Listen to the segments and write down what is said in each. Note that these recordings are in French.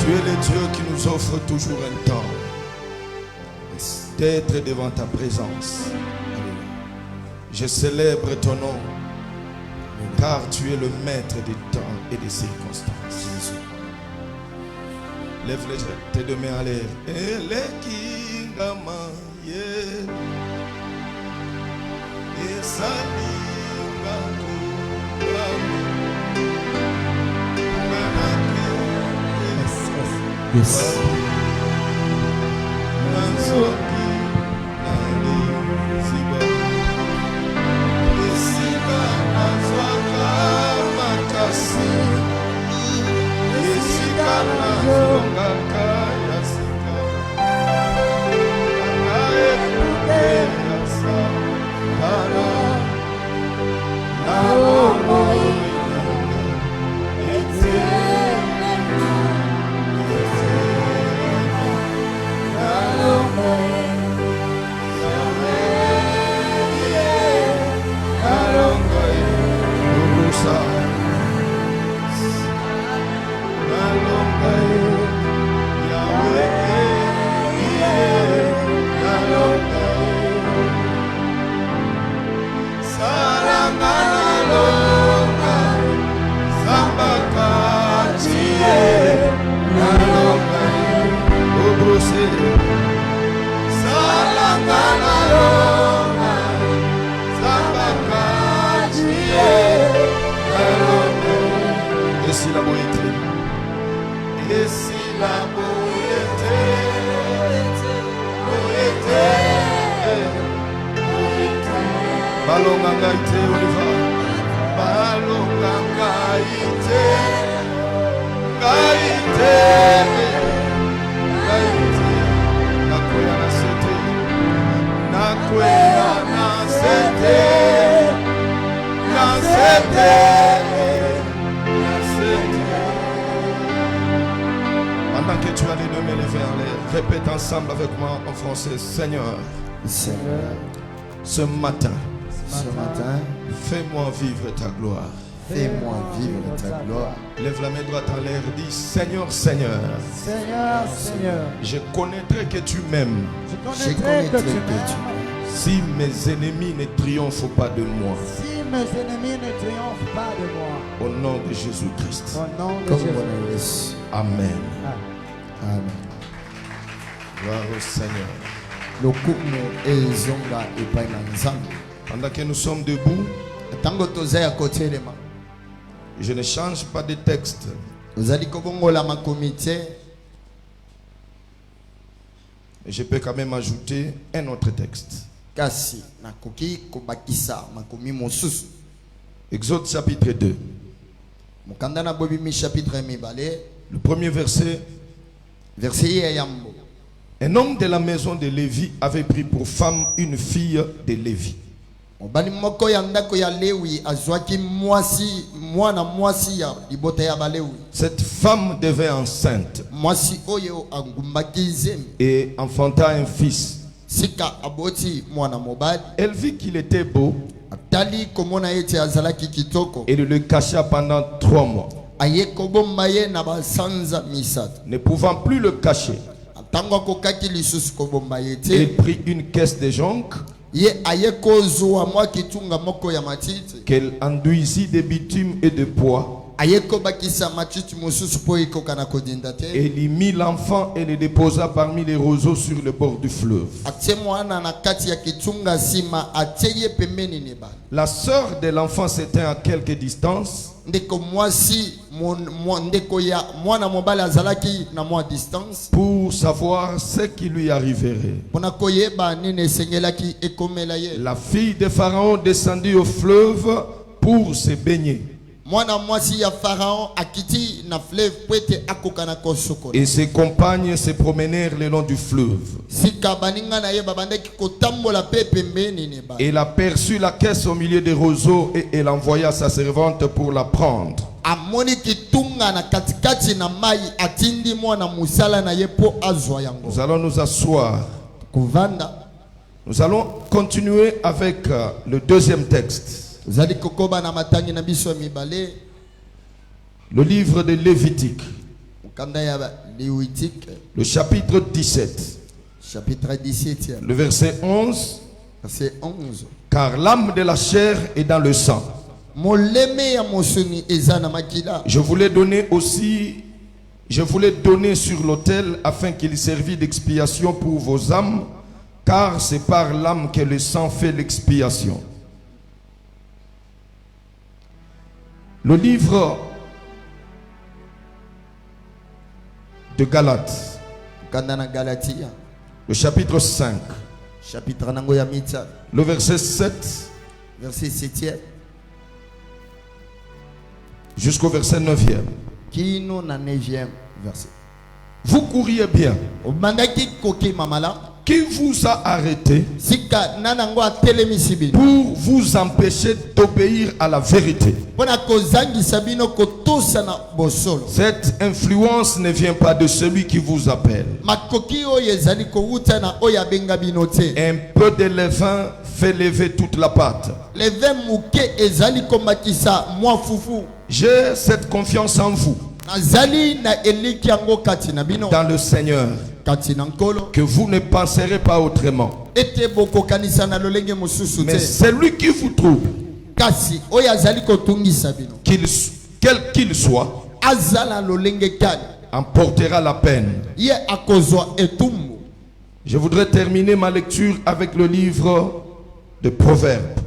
Tu es le Dieu qui nous offre toujours un temps d'être devant ta présence. Je célèbre ton nom, car tu es le maître des temps et des circonstances. Lève tes deux mains à l'air. Yes. Pendant que tu as les deux mains levées en l'air, répète ensemble avec moi en français. Seigneur, ce matin, fais-moi vivre ta gloire. Fais-moi vivre ta gloire. Lève la main droite en l'air, dis Seigneur, Seigneur. Seigneur, Seigneur. Je connaîtrai que tu m'aimes. Je connaîtrai que tu m'aimes. Si mes ennemis ne triomphent pas de moi. Si mes ennemis ne triomphent pas de moi. Au nom de Jésus-Christ. Au nom de Jésus. Amen. Amen. Gloire au Seigneur. Pendant que nous sommes debout, je ne change pas de texte. Je peux quand même ajouter un autre texte. Exode chapitre 2. Le premier verset. Un homme de la maison de Lévi avait pris pour femme une fille de Lévi. Cette femme devint enceinte et enfanta un fils. Elle vit qu'il était beau et le cacha pendant 3 mois. Ne pouvant plus le cacher, il prit une caisse de jonc qu'elle enduisit de bitume et de pois. Et il y mit l'enfant et le déposa parmi les roseaux sur le bord du fleuve. La sœur de l'enfant s'était à quelque distance. Pour savoir ce qui lui arriverait. La fille de Pharaon descendit au fleuve pour se baigner. Et ses compagnes se promenèrent le long du fleuve. Elle aperçut la caisse au milieu des roseaux et elle envoya sa servante pour la prendre. Nous allons nous asseoir. Nous allons continuer avec le deuxième texte. Le livre de Lévitique. Lévitique, le chapitre 17, chapitre 17, le verset 11. verset 11. Car l'âme de la chair est dans le sang. Je voulais donner sur l'autel afin qu'il servît d'expiation pour vos âmes, car c'est par l'âme que le sang fait l'expiation. Le livre de Galates, le chapitre 5, le verset 7 verset 7 jusqu'au verset 9e. kino na 9e verset. Vous couriez bien. Qui vous a arrêté pour vous empêcher d'obéir à la vérité? Cette influence ne vient pas de celui qui vous appelle. Un peu de levain fait lever toute la pâte. J'ai cette confiance en vous, dans le Seigneur, que vous ne penserez pas autrement. Mais celui qui vous trouble, quel qu'il soit, emportera la peine. Je voudrais terminer ma lecture avec le livre de Proverbes,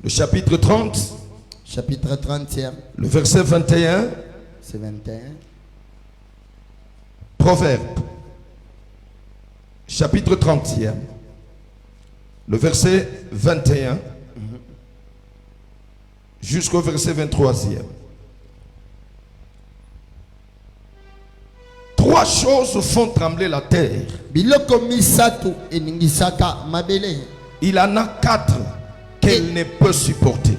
le chapitre 30, chapitre 30e, le verset 21. c'est 21. Proverbe, chapitre 30e, le verset 21 jusqu'au verset 23e. Trois choses font trembler la terre. Il en a quatre qu'elle ne peut supporter.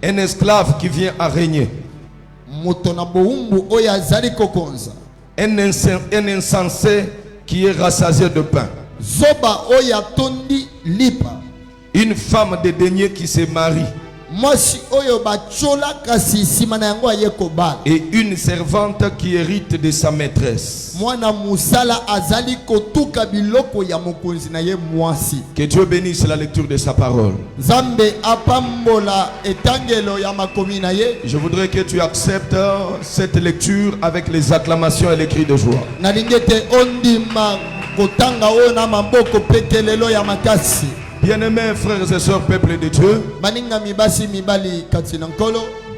Un esclave qui vient à régner. Un insensé qui est rassasié de pain. Une femme dédaignée qui se marie. Et une servante qui hérite de sa maîtresse. Que Dieu bénisse la lecture de sa parole. Je voudrais que tu acceptes cette lecture avec les acclamations et les cris de joie. Bien-aimés frères et sœurs, peuple de Dieu,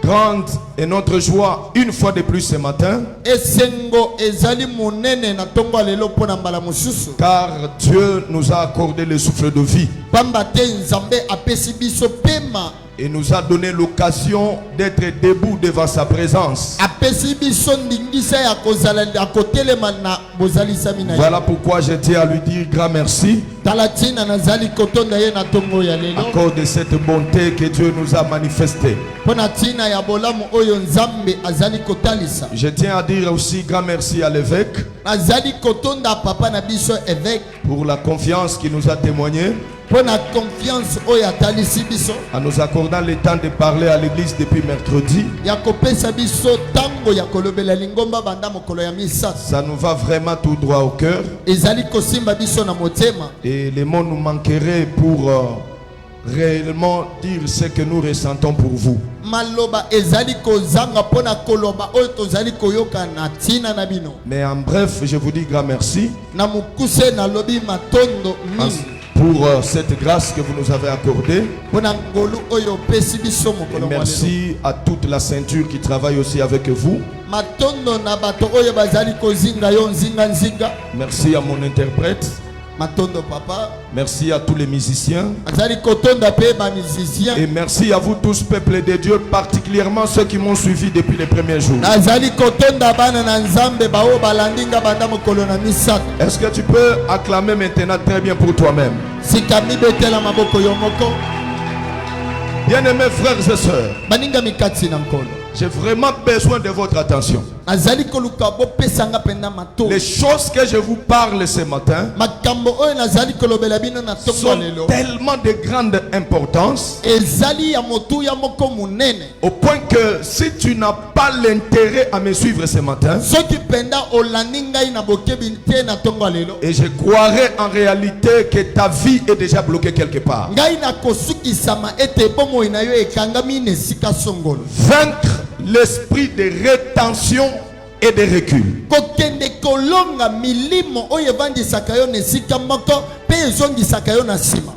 grande est notre joie une fois de plus ce matin, car Dieu nous a accordé le souffle de vie et nous a donné l'occasion d'être debout devant sa présence. Voilà pourquoi je tiens à lui dire grand merci à cause de cette bonté que Dieu nous a manifestée. Je tiens à dire aussi grand merci à l'évêque pour la confiance qu'il nous a témoignée, en nous accordant le temps de parler à l'église depuis mercredi. Ça nous va vraiment tout droit au cœur. Et les mots nous manqueraient pour réellement dire ce que nous ressentons pour vous. Mais en bref, je vous dis grand merci pour cette grâce que vous nous avez accordée. Et merci à toute la ceinture qui travaille aussi avec vous. Merci à mon interprète. Merci à tous les musiciens. Et merci à vous tous, peuple de Dieu, particulièrement ceux qui m'ont suivi depuis les premiers jours. Est-ce que tu peux acclamer maintenant très bien pour toi-même? Bien-aimés frères et sœurs, j'ai vraiment besoin de votre attention. azali koluka bopesanga penda mato. Les choses que je vous parle ce matin makambo oyo nazali kolobela bino na tongo sont lelo tellement de grande importance ezali ya motu ya moko munene au point que si tu n'as pas l'intérêt à me suivre ce matin, soki penda olandi ngai na bokebi te na tongo lelo et je croirais en réalité que ta vie est déjà bloquée quelque part. ngai na kosukisama ete bomoi na yo ekangami na esika songolo. Vaincre l'esprit de rétention et de recul. kokende kolonga milimo oyo evandisaka yo na esika moko mpe ezongisaka yo na nsima.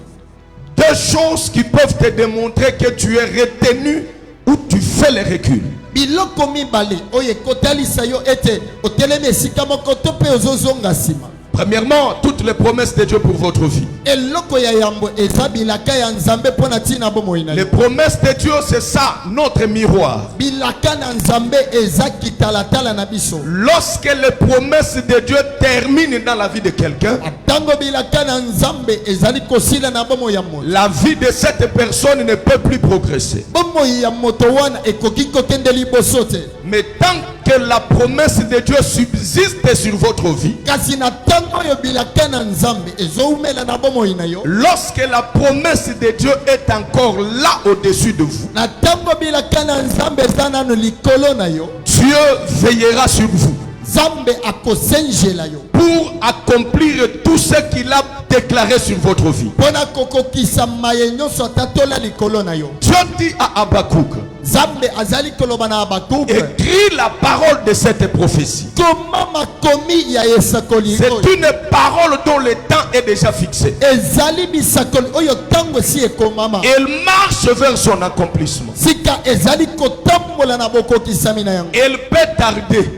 Deux choses qui peuvent te démontrer que tu es retenu ou tu fais le recul. biloko mibale oyo ekotalisa yo ete otelemi esika moko to mpe ozozonga nsima. Premièrement, toutes les promesses de Dieu pour votre vie. eloko ya yambo eza bilaka ya nzambe mpo na ntina bomoi na Les yo. promesses de Dieu, c'est ça, notre miroir. bilaka na nzambe eza kitalatala na biso. Lorsque les promesses de Dieu terminent dans la vie de quelqu'un, ntango bilaka na nzambe ezali kosila na bomoi ya moto, la vie de cette personne ne peut plus progresser. bomoi ya moto wana ekoki kokende liboso te. Mais tant que la promesse de Dieu subsiste sur votre vie, kasi na ntango oyo bilaka na nzambe ezoumela na bomoi na yo, lorsque la promesse de Dieu est encore là au-dessus de vous, na ntango bilaka na nzambe eza nano likolo na yo, Dieu veillera sur vous nzambe akosenjela yo pour accomplir tout ce qu'il a déclaré sur votre vie. mpona kokokisa maye nyonso atatola likolo na yo. Dieu dit à Habakkuk, nzambe azali koloba na Habakuke, écris la parole de cette prophétie. koma makomi ya esakoli C'est oyo une parole dont le temps est déjà fixé. ezali bisakoli oyo ntango esi ekomama, Elle marche vers son accomplissement. sika ezali kotambola na bokokisami na yango. Elle peut tarder,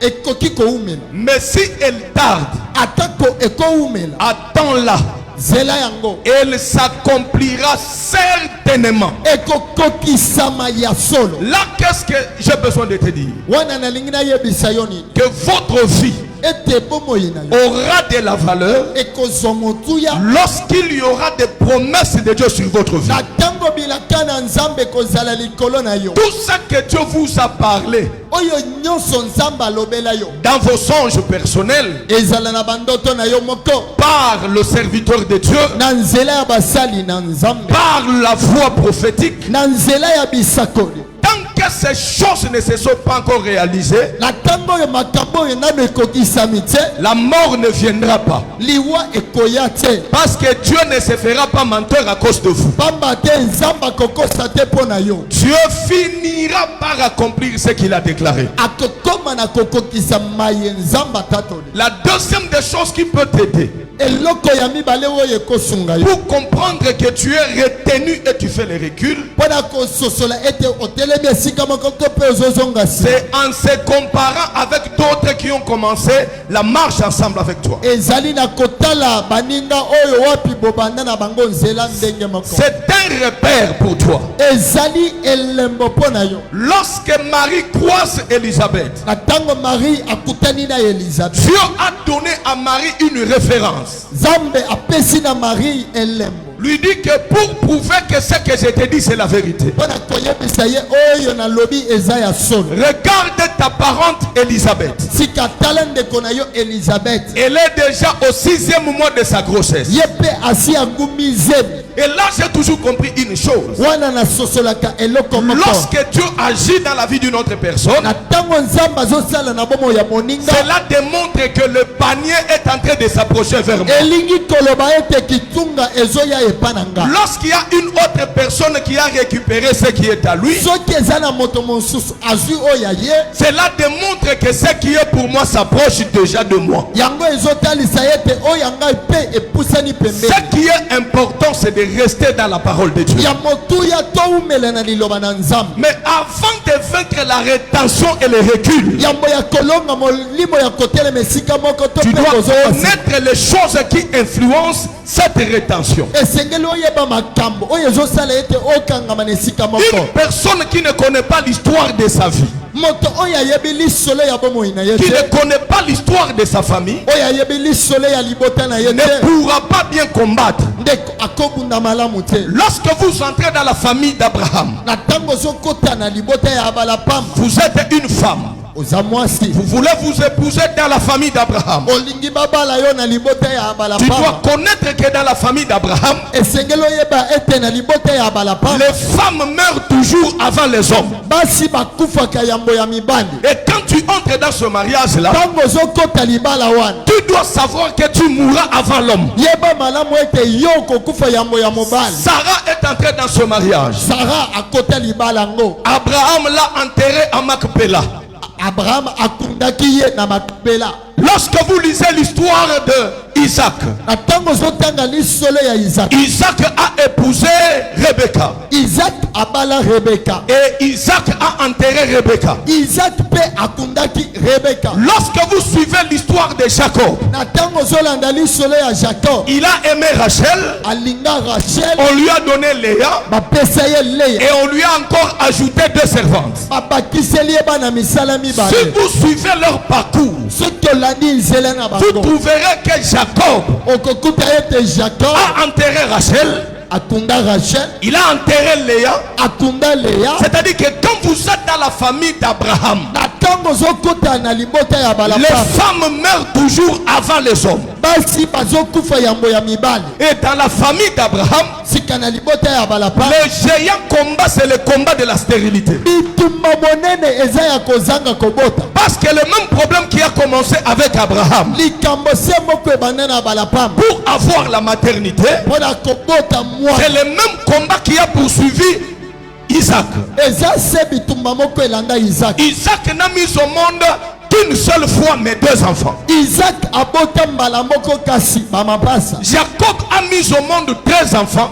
ekoki koumela, mais si elle tarde, atako ekoumela, attends-la. zela yango Elle s'accomplira certainement. ekokokisama ya solo. Là, qu'est-ce que j'ai besoin de te dire? wana nalingi nayebisa yo nini Que votre vie ete bomoi na yo aura de la valeur ekozwa motuya lorsqu'il y aura des promesses de Dieu sur votre vie. na ntango bilaka na nzambe ekozala likolo na yo. Tout ça que Dieu vous a parlé oyo nyonso nzambe alobela yo dans vos songes personnels ezala na bandoto na yo moko, par le serviteur de Dieu, na nzela ya basali na nzambe, par la voix prophétique, na nzela ya bisakoli. tant que ces choses ne se sont pas encore réalisées, na ntango oyo makambo oyo nano ekokisami te, la mort ne viendra pas. liwa ekoya te, Parce que Dieu ne se fera pas menteur à cause de vous. pamba te nzambe akokosa te mpo na yo. Dieu finira par accomplir ce qu'il a déclaré. akokoma na kokokisa maye nzambe atatoli. La deuxième des choses qui peut t'aider eloko ya mibale oyo ekosunga yo pour comprendre que tu es retenu et tu fais le recul, mpo na kososola ete otelemi esika moko to mpe ozozonga si, c'est en se comparant avec d'autres qui ont commencé la marche ensemble avec toi. ezali na kotala baninga oyo wapi bobanda na bango nzela ndenge moko. C'est un repère pour toi. ezali elembo mpo na yo. Lorsque Marie croise Élisabeth, na ntango Marie akutani na Elizabeth, Dieu a donné à Marie une référence. nzambe apesi na Marie elembo Lui dit que pour prouver que ce que je te dis c'est la vérité, mpo na koyebisa ye oyo nalobi eza ya solo. regarde ta parente Élisabeth. sika tala ndeko na yo Elizabeth, Elle est déjà au 6e mois de sa grossesse. ye mpe asi angumi zemi. Et là, j'ai toujours compris une chose. wana nasosolaka eloko moko. Lorsque Dieu agit dans la vie d'une autre personne, na ntango nzambe azosala na bomo ya moninga, cela démontre que le panier est en train de s'approcher vers moi. elingi koloba ete kitunga ezoya epa na nga. Lorsqu'il y a une autre personne qui a récupéré ce qui est à lui, soki eza na moto mosusu azwi oyo ya ye, cela démontre que ce qui est pour moi s'approche déjà de moi. yango ezotalisa ete oyo ya ngai mpe epusani pembeni. Ce qui est important, c'est de rester dans la parole de Dieu. ya motuya toumela na liloba na nzambe. Mais avant de vaincre la rétention et le recul, yambo ya kolonga molimo ya kotelema esika moko to tu mpe dois kozonga connaître les choses qui influencent cette rétention. esengeli oyeba makambo oyo ezosala ete okangama na esika moko. Une personne qui ne connaît pas l'histoire de sa vie, moto oyo ayebi lisolo ya bomoi na ye qui te, ne connaît pas l'histoire de sa famille, oyo ayebi lisolo ya libota na ye ne te, pourra pas bien combattre. ndeko akobunda malamu te. Lorsque vous entrez dans la famille d'Abraham, na ntango ozokota na libota ya abala pamba, vous êtes une femme. Vous voulez vous épouser dans la famille d'Abraham. Tu dois connaître que dans la famille d'Abraham, les femmes meurent toujours avant les hommes. Et quand tu entres dans ce mariage-là, tu dois savoir que tu mourras avant l'homme. Sarah est entrée dans ce mariage. Abraham l'a enterré à Macpéla. Lorsque vous lisez l'histoire d'Isaac, Isaac a épousé Rebecca. Et Isaac a enterré Rebecca. Lorsque vous suivez l'histoire de Jacob, il a aimé Rachel. On lui a donné Léa. Et on lui a encore ajouté 2 servantes. Si vous suivez leur parcours, vous trouverez que Jacob a enterré Rachel. Il a enterré Léa. C'est-à-dire que quand vous êtes dans la famille d'Abraham, les femmes meurent toujours avant les hommes. Et dans la famille d'Abraham, le géant combat, c'est le combat de la stérilité. Parce que le même problème qui a commencé avec Abraham, pour avoir la maternité, c'est le même combat qui a poursuivi Isaac. Isaac n'a mis au monde qu'une seule fois mes 2 enfants. Jacob a mis au monde 13 enfants.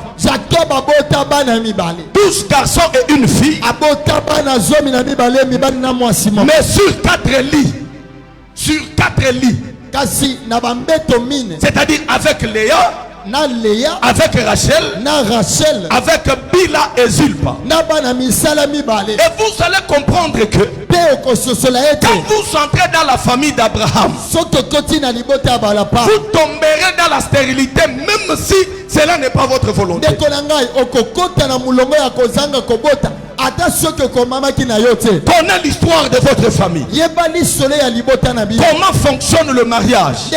12 garçons et une fille. Mais sur 4 lits. C'est-à-dire avec Léa, avec Rachel, avec Bila et Zilpa. Et vous allez comprendre que quand vous entrez dans la famille d'Abraham, vous tomberez dans la stérilité même si cela n'est pas votre volonté. Connaissez l'histoire de votre famille. Comment fonctionne le mariage?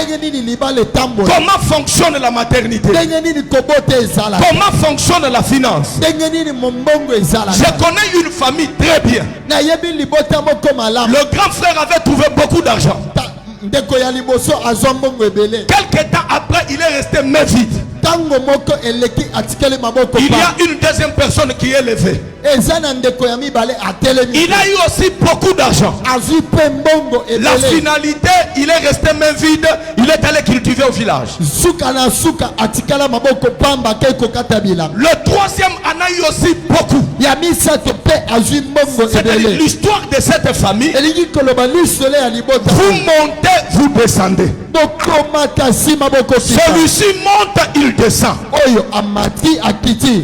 Comment fonctionne la maternité? Comment fonctionne la finance? Je connais une famille très bien. Le grand frère avait trouvé beaucoup d'argent. Quelque temps après, il est resté main vide. Il y a une deuxième personne qui est levée. Il a eu aussi beaucoup d'argent. La finalité, il est resté main vide. Il est allé cultiver au village. Le troisième en a eu aussi beaucoup. C'est l'histoire de cette famille. Vous montez, vous descendez. Celui-ci monte, il descend.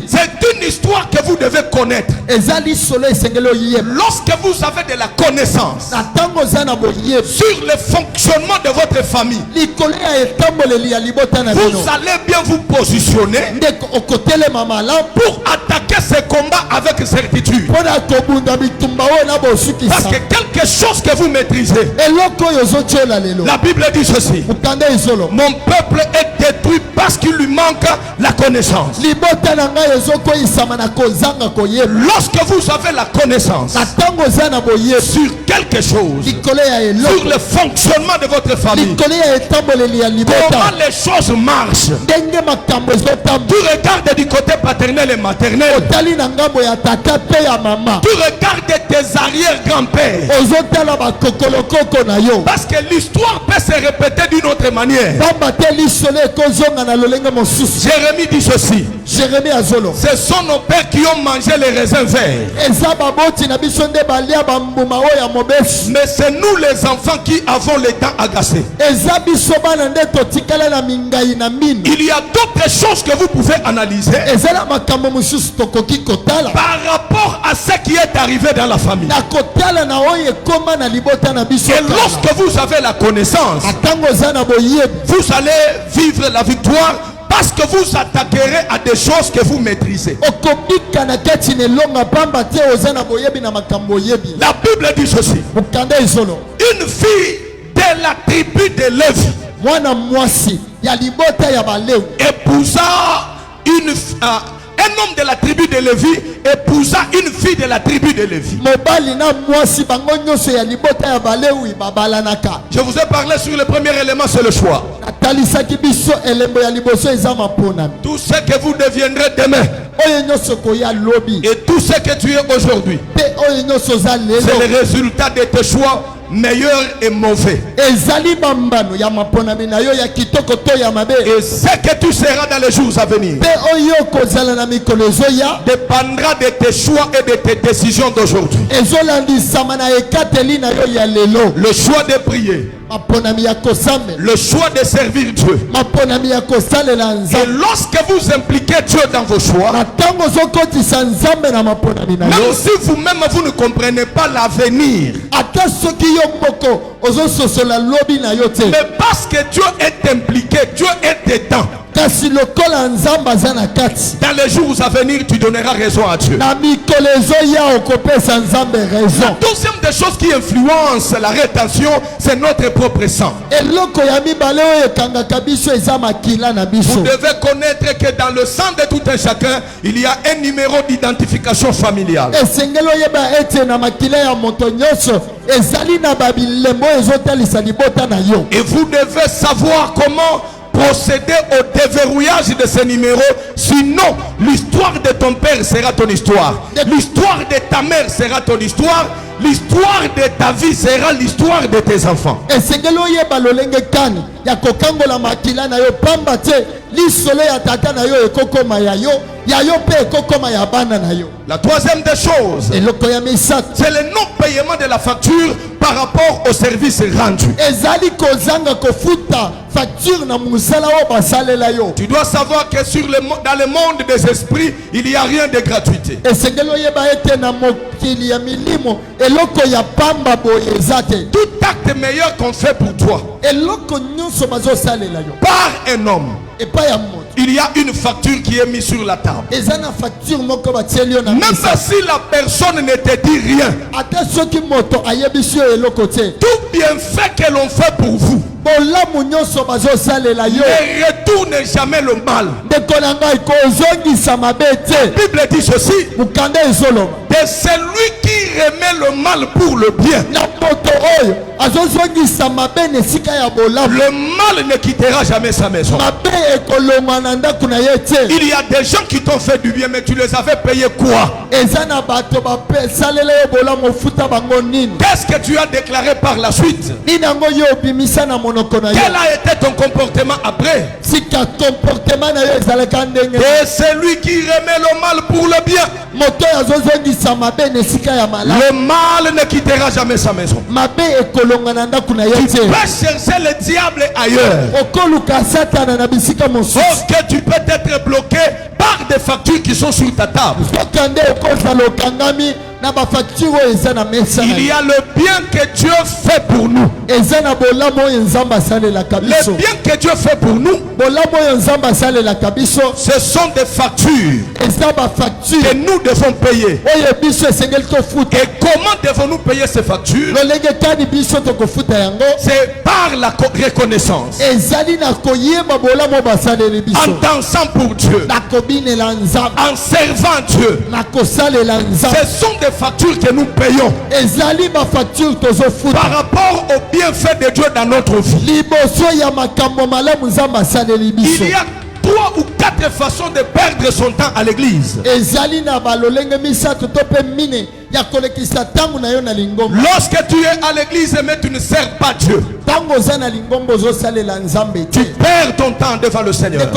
C'est une histoire que vous devez connaître. Lorsque vous avez de la connaissance sur le fonctionnement de votre famille, vous allez bien vous positionner pour attaquer ce combat avec certitude. Parce que quelque chose que vous maîtrisez, la Bible dit ceci: mon peuple est détruit parce qu'il lui manque la connaissance. Lorsque vous avez la connaissance sur quelque chose, sur le fonctionnement de votre famille, comment les choses marchent, tu regardes du côté paternel et maternel, tu regardes tes arrière-grands-pères, parce que l'histoire peut se répéter d'une autre manière. Jérémie dit ceci: ce sont nos pères qui ont mangé les raisins verts, mais c'est nous les enfants qui avons les dents agacées. Il y a d'autres choses que vous pouvez analyser par rapport à ce qui est arrivé dans la famille. Et lorsque vous avez la connaissance, vous allez vivre la victoire Parce que vous attaquerez à des choses que vous maîtrisez. La Bible dit ceci. Une fille de la tribu de Lévi épousa un homme de la tribu de Lévi épousa une fille de la tribu de Lévi. Je vous ai parlé sur le premier élément, c'est le choix. Tout ce que vous deviendrez demain et tout ce que tu es aujourd'hui, c'est le résultat de tes choix, meilleur et mauvais. Et ce que tu seras dans les jours à venir dépendra de tes choix et de tes décisions d'aujourd'hui. Le choix de prier, le choix de servir Dieu. Et lorsque vous impliquez Dieu dans vos choix, même si vous-même vous ne comprenez pas l'avenir, mais parce que Dieu est impliqué, Dieu est dedans, dans les jours à venir, tu donneras raison à Dieu. La deuxième des choses qui influence la rétention, c'est notre propre sang. Vous devez connaître que dans le sang de tout un chacun, il y a un numéro d'identification familiale. Et vous devez savoir comment procéder au déverrouillage de ces numéros, sinon l'histoire de ton père sera ton histoire, l'histoire de ta mère sera ton histoire, l'histoire de ta vie sera l'histoire de tes enfants. La troisième des choses, c'est le non-paiement de la facture par rapport au service rendu. Tu dois savoir que dans le monde des esprits, il n'y a rien de gratuité. Tout acte meilleur qu'on fait pour toi par un homme, il y a une facture qui est mise sur la table. Même si la personne ne te dit rien, tout bienfait que l'on fait pour vous ne retourne jamais le mal. La Bible dit ceci: de celui qui remet le mal pour le bien, le mal ne quittera jamais sa maison. Il y a des gens qui t'ont fait du bien, mais tu les avais payés quoi? Qu'est-ce que tu as déclaré par la suite? Quel a été ton comportement après? Et celui qui remet le mal pour le bien, le mal ne quittera jamais sa maison. Tu peux chercher le diable ailleurs. Que tu peux être bloqué par des factures qui sont sur ta table. Il y a le bien que Dieu fait pour nous. Le bien que Dieu fait pour nous, ce sont des factures que nous devons payer. Et comment devons-nous payer ces factures? C'est par la reconnaissance, en dansant pour Dieu, en servant Dieu. Ce sont des factures que nous payons par rapport au bienfait de Dieu dans notre vie. Il y a 3 ou 4 façons de perdre son temps à l'église. Lorsque tu es à l'église mais tu ne sers pas Dieu, tu perds ton temps devant le Seigneur.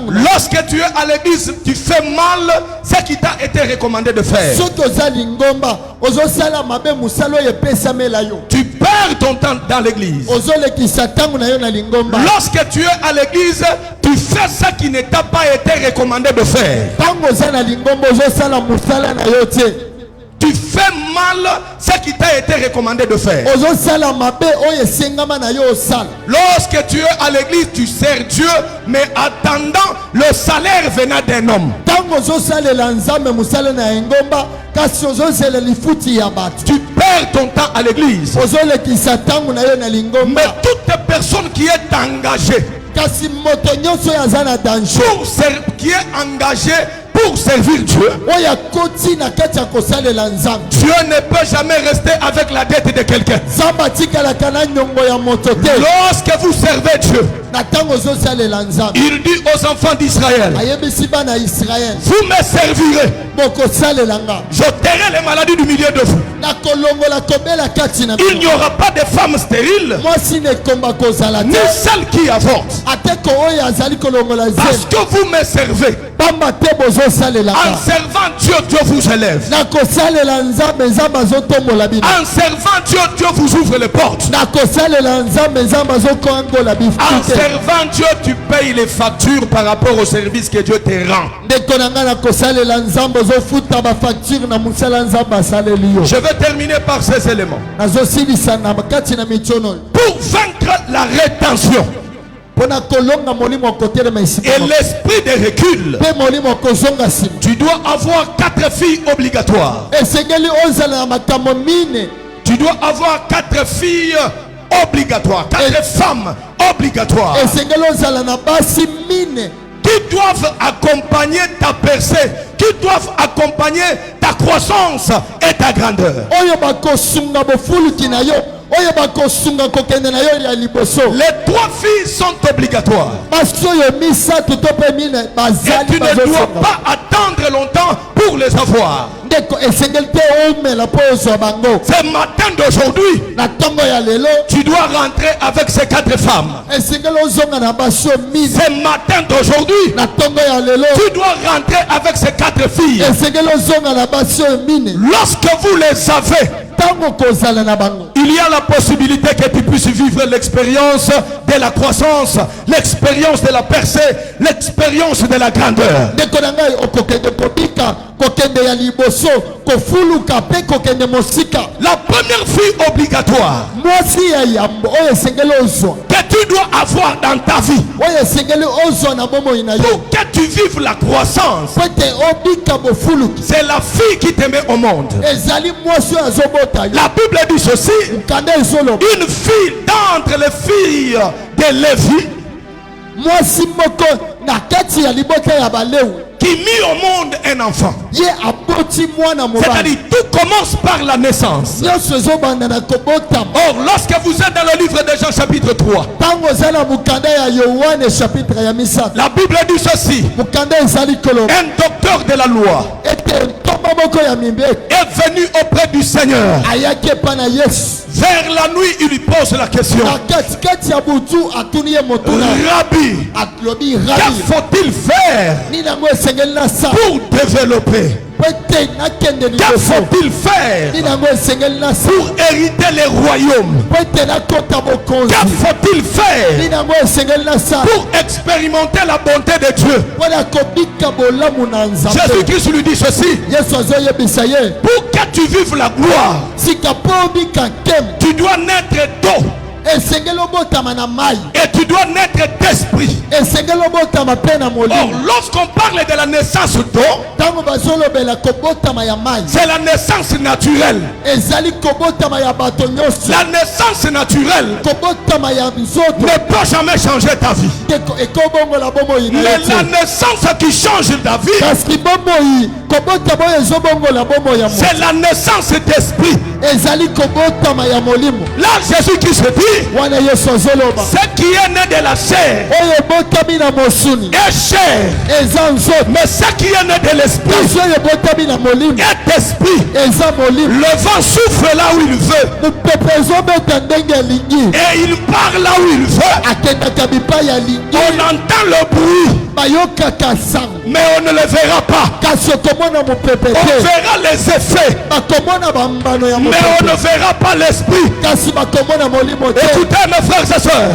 Lorsque tu es à l'église, tu fais mal ce qui t'a été recommandé de faire. Tu perds ton temps dans l'église. Lorsque tu es à l'église, tu fais ce qui ne t'a pas été recommandé de faire. Tu fais fais mal ce qui t'a été recommandé de faire. Lorsque tu es à l'église, tu sers Dieu, mais attendant le salaire venant d'un homme. Tu perds ton temps à l'église. Mais toute personne qui est engagée, pour servir Dieu, Dieu ne peut jamais rester avec la dette de quelqu'un. Lorsque vous servez Dieu, il dit aux enfants d'Israël, vous me servirez, j'ôterai les maladies du milieu de vous. Il n'y aura pas de femmes stériles, ni celles qui avortent, parce que vous me servez. En servant Dieu, Dieu vous élève. En servant Dieu, Dieu vous ouvre les portes. En servant Dieu, tu payes les factures par rapport au service que Dieu te rend. Je vais terminer par ces éléments. Pour vaincre la rétention et l'esprit de recul, tu dois avoir 4 filles obligatoires. Tu dois avoir 4 filles obligatoires, 4 femmes obligatoires qui doivent accompagner ta percée, qui doivent accompagner ta croissance et ta grandeur. Les 3 filles sont obligatoires. Et tu ne dois pas attendre longtemps pour les avoir. Ce matin d'aujourd'hui, tu dois rentrer avec ces 4 femmes. Ce matin d'aujourd'hui, tu dois rentrer avec ces 4 filles. Lorsque vous les avez, il y a la possibilité que tu puisses vivre l'expérience de la croissance, l'expérience de la percée, l'expérience de la grandeur. La première fille obligatoire que tu dois avoir dans ta vie pour que tu vives la croissance, c'est la fille qui te met au monde. La Bible dit ceci: une fille d'entre les filles de Lévi qui mit au monde un enfant. C'est-à-dire, tout commence par la naissance. Or, lorsque vous êtes dans le livre de Jean chapitre 3, la Bible dit ceci: un docteur de la loi est venu auprès du Seigneur. Vers la nuit, il lui pose la question: Rabbi, que faut-il faire pour développer? Que faut-il faire pour hériter les royaumes? Que faut-il faire pour expérimenter la bonté de Dieu? Jésus-Christ lui dit ceci: pour que tu vives la gloire, tu dois naître d'eau. Et tu dois naître d'esprit. Or, lorsqu'on parle de la naissance d'eau, c'est la naissance naturelle. La naissance naturelle ne peut jamais changer ta vie. Mais la naissance qui change ta vie, c'est la naissance d'esprit. Là, Jésus qui se dit: ce qui est né de la chair est chair, mais ce qui est né de l'esprit est esprit. Le vent souffle là où il veut et il part là où il veut. On entend le bruit, mais on ne le verra pas. On verra les effets, mais on ne verra pas l'esprit. Écoutez mes frères et sœurs,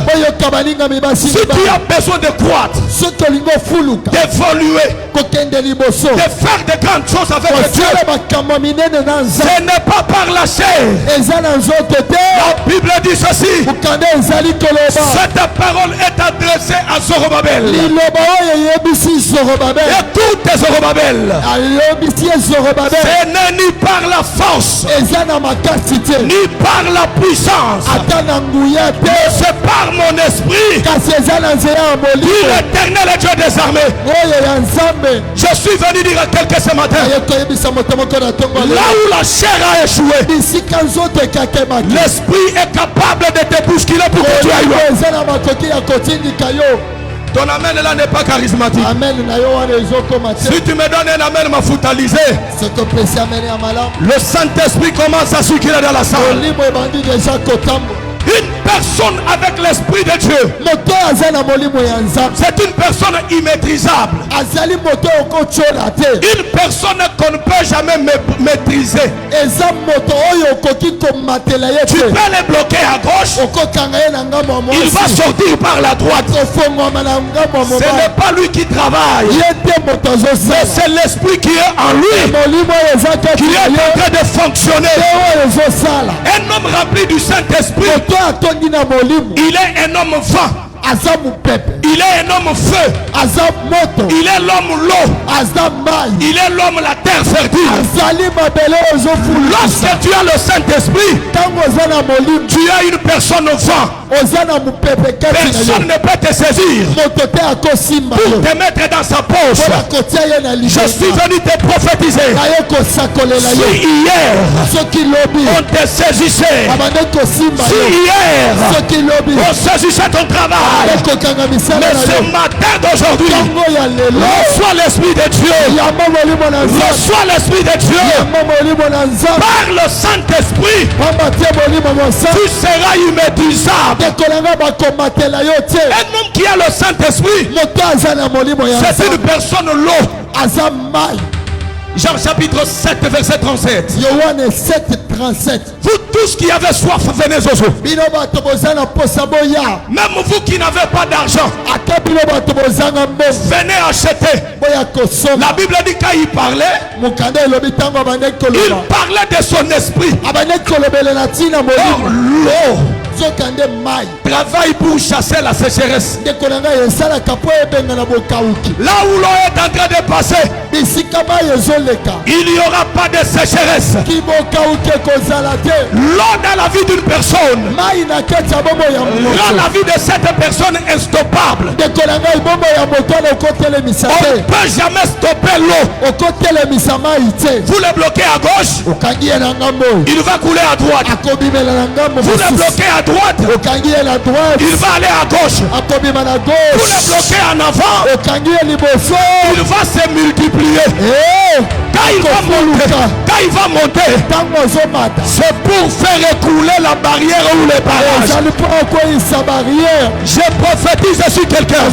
si tu as besoin de croître, d'évoluer, de faire de grandes choses avec Dieu, ce n'est pas par la chair. La Bible dit ceci: cette parole est adressée à Zorobabel. Et tout est Zorobabel. Ce n'est ni par la force, ni par la puissance, mais c'est par mon esprit, dit l'Éternel et Dieu des armées. Je suis venu dire à quelqu'un ce matin, là où la chair a échoué, l'esprit est capable de te bousculer pour que tu ailles. Ton amen là n'est pas charismatique. Si tu me donnes un amen mafutalisé, le Saint-Esprit commence à circuler dans la salle. Une personne avec l'esprit de Dieu, c'est une personne immaîtrisable. Une personne qu'on ne peut jamais maîtriser. Tu peux les bloquer à gauche, il va sortir par la droite. Ce n'est pas lui qui travaille, mais c'est l'esprit qui est en lui, qui est en train de fonctionner. Un homme rempli du Saint-Esprit, il est un homme vent. Il est un homme feu. Il est l'homme l'eau. Il est l'homme la terre fertile. Lorsque tu as le Saint-Esprit, tu as une personne au vent. Personne ne peut te saisir pour te mettre dans sa poche. Je suis venu te prophétiser. Si hier on te saisissait, si hier on saisissait ton travail, mais ce matin d'aujourd'hui, reçois l'esprit de Dieu. Reçois l'esprit de Dieu. Par le Saint-Esprit, tu seras immaîtrisable. Un homme qui a le Saint-Esprit, c'est une personne l'eau. Jean chapitre 7 verset 37. Yohane 7:37. Vous tous qui avez soif, venez aux eaux. Même vous qui n'avez pas d'argent, venez acheter. La Bible dit quand il parlait, il parlait de son esprit. Or l'eau travaille pour chasser la sécheresse. Là où l'eau est en train de passer, il n'y aura pas de sécheresse. L'eau dans la vie d'une personne rend la vie de cette personne instoppable. On ne peut jamais stopper l'eau. Vous le bloquez à gauche, il va couler à droite. Vous le bloquez à droite, il va aller à gauche. Vous le bloquez en avant, il va se multiplier. Quand il va monter, c'est pour faire écouler la barrière ou les barrages. Je prophétise sur quelqu'un,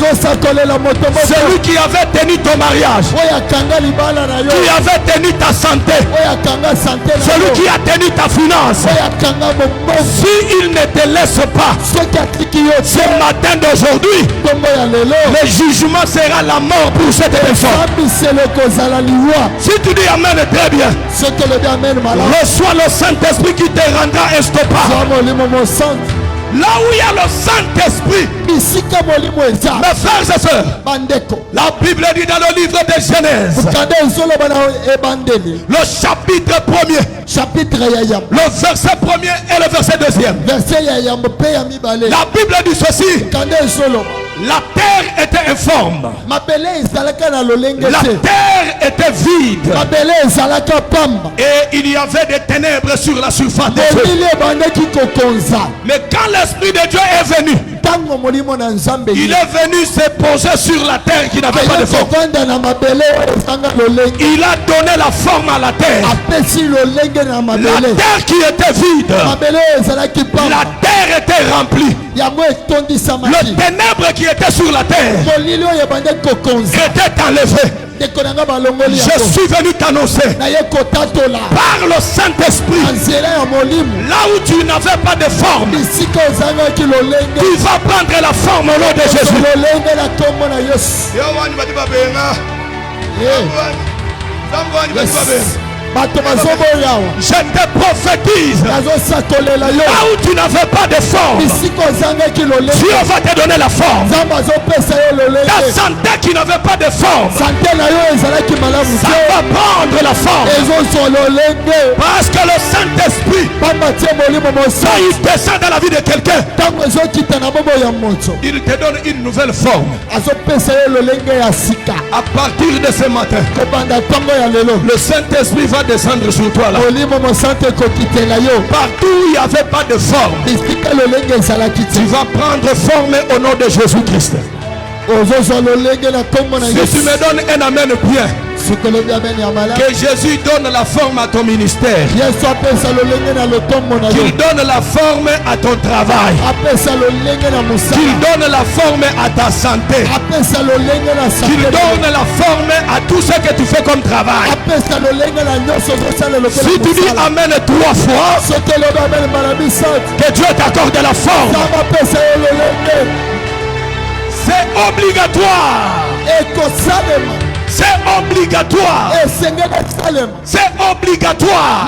celui qui avait tenu ton mariage, qui avait tenu ta santé, celui qui a tenu ta finance. S'il ne te laisse pas, ce matin d'aujourd'hui, le jugement sera la mort pour cette personne. Si tu dis amen, très bien. Reçois le Saint-Esprit qui te rendra instoppable. Là où il y a le Saint-Esprit, mes frères et sœurs, la Bible dit dans le livre de Genèse, le chapitre 1er, le verset 1er et le verset 2e. La Bible dit ceci: la terre était informe, la terre était vide, et il y avait des ténèbres sur la surface des eaux. Mais quand l'Esprit de Dieu est venu, Il est venu se poser sur la terre qui n'avait pas de forme. Il a donné la forme à la terre. La terre qui était vide. La terre était remplie. Le ténèbre qui était sur la terre était enlevé. Je suis venu t'annoncer par le Saint-Esprit, là où tu n'avais pas de forme, tu vas prendre la forme au nom de Jésus. Je te prophétise, là où tu n'avais pas de forme, Dieu va te donner la forme. Ta santé qui n'avait pas de forme, ça va prendre la forme. Parce que le Saint-Esprit, quand il descend dans la vie de quelqu'un, il te donne une nouvelle forme. À partir de ce matin, le Saint-Esprit va descendre sur toi là. Partout où il n'y avait pas de forme, tu vas prendre forme au nom de Jésus-Christ. Si tu me donnes un amen bien, que Jésus donne la forme à ton ministère, qu'il donne la forme à ton travail, qu'il donne la forme à ta santé, qu'il donne la forme à tout ce que tu fais comme travail. Si tu dis amen 3 fois, que Dieu t'accorde la forme. C'est obligatoire. C'est obligatoire. C'est obligatoire.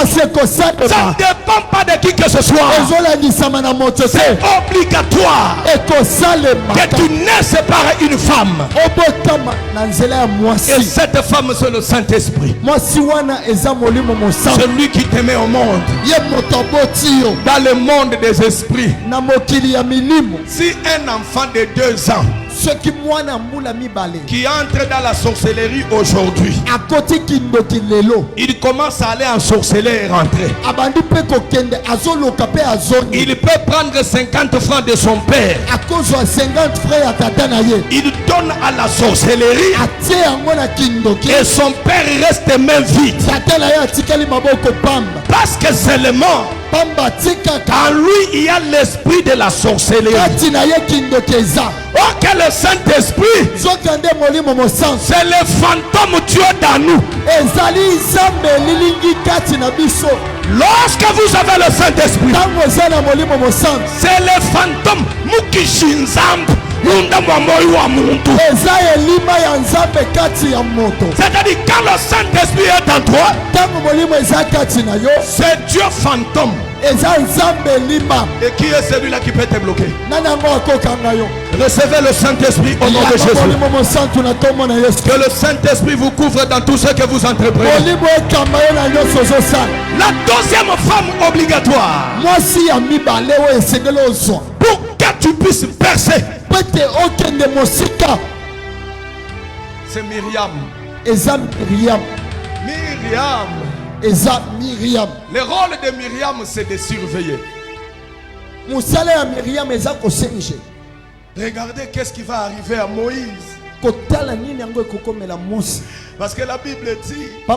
Ça ne dépend pas de qui que ce soit. C'est obligatoire que tu naisses par une femme. Et cette femme, c'est le Saint-Esprit. Celui qui te met au monde, dans le monde des esprits. Si un enfant de 2 ans qui entre dans la sorcellerie aujourd'hui, il commence à aller en sorcellerie et rentrer, il peut prendre 50 francs de son père, il donne à la sorcellerie et son père reste même vide, parce que seulement en lui il y a l'esprit de la sorcellerie. Oh, que le Saint-Esprit, c'est le fantôme Dieu dans nous. Lorsque vous avez le Saint-Esprit, c'est le fantôme Mukishinzamb. C'est-à-dire quand le Saint-Esprit est en toi, c'est Dieu fantôme. Et qui est celui-là qui peut te bloquer? Recevez le Saint-Esprit au nom de Jésus. Que le Saint-Esprit vous couvre dans tout ce que vous entreprenez. La deuxième femme obligatoire, pour que tu puisses percer, c'est Myriam. Myriam. Le rôle de Myriam, c'est de surveiller. Regardez qu'est-ce qui va arriver à Moïse. Parce que la Bible dit, la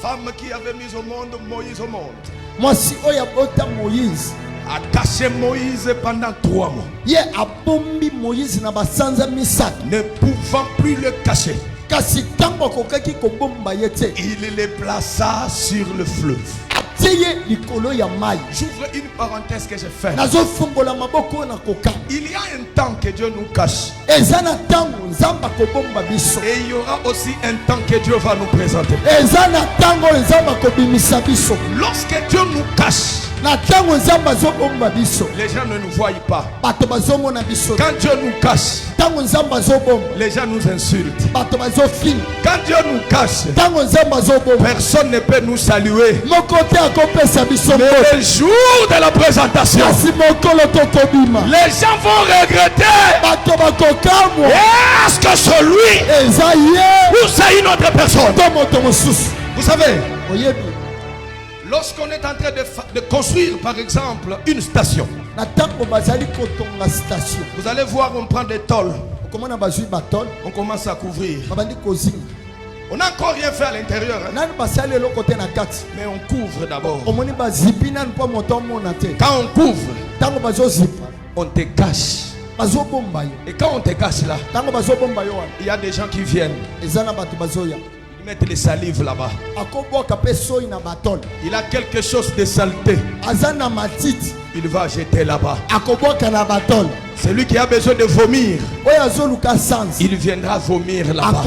femme qui avait mis au monde Moïse au monde a caché Moïse pendant 3 mois. Ne pouvant plus le cacher, il le plaça sur le fleuve. J'ouvre une parenthèse que j'ai faite. Il y a un temps que Dieu nous cache. Et il y aura aussi un temps que Dieu va nous présenter. Lorsque Dieu nous cache, les gens ne nous voient pas. Quand Dieu nous cache, les gens nous insultent. Quand Dieu nous cache, personne ne peut nous saluer. Mais le jour de la présentation, les gens vont regretter. Est-ce que celui ou c'est une autre personne? Vous savez, lorsqu'on est en train de construire par exemple une station, Vous allez voir, on prend des tôles. On commence à couvrir. On n'a encore rien fait à l'intérieur. Hein? Mais on couvre d'abord. Quand on couvre, on te cache. Et quand on te cache là, il y a des gens qui viennent. Ils mettent les salives là-bas. Il a quelque chose de saleté. Il va jeter là-bas. Celui qui a besoin de vomir, il viendra vomir là-bas.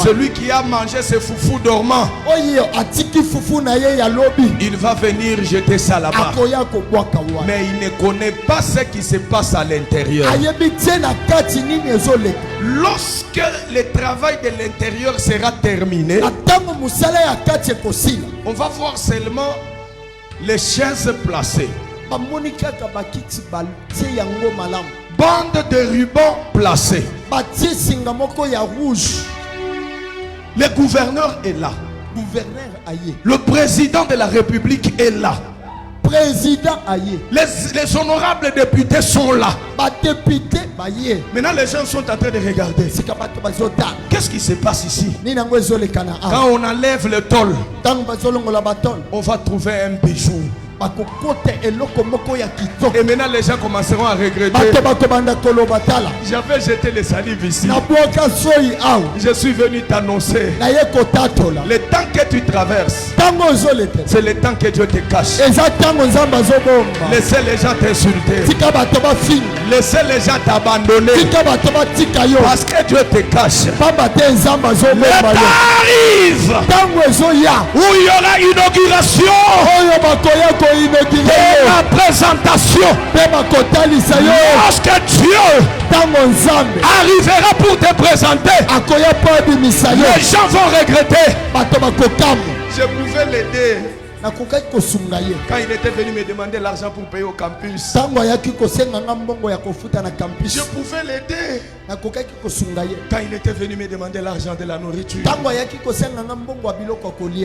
Celui qui a mangé ses foufous dormants, il va venir jeter ça là-bas. Mais il ne connaît pas ce qui se passe à l'intérieur. Lorsque le travail de l'intérieur sera terminé, on va voir seulement les chaises placées, bande de rubans placés. Le gouverneur est là. Le président de la République est là. Les honorables députés sont là. Maintenant les gens sont en train de regarder. Qu'est-ce qui se passe ici? Quand on enlève le tôle, on va trouver un bijou. Et maintenant les gens commenceront à regretter. J'avais jeté les salives ici. Je suis venu t'annoncer. Le temps que tu traverses, c'est le temps que Dieu te cache. Laissez les gens t'insulter. Laissez les gens t'abandonner. Parce que Dieu te cache. Le temps arrive où il y aura inauguration de ma présentation. Lorsque Dieu arrivera pour te présenter, les gens vont regretter. Je pouvais l'aider quand il était venu me demander l'argent pour payer au campus. Je pouvais l'aider quand il était venu me demander l'argent de la nourriture.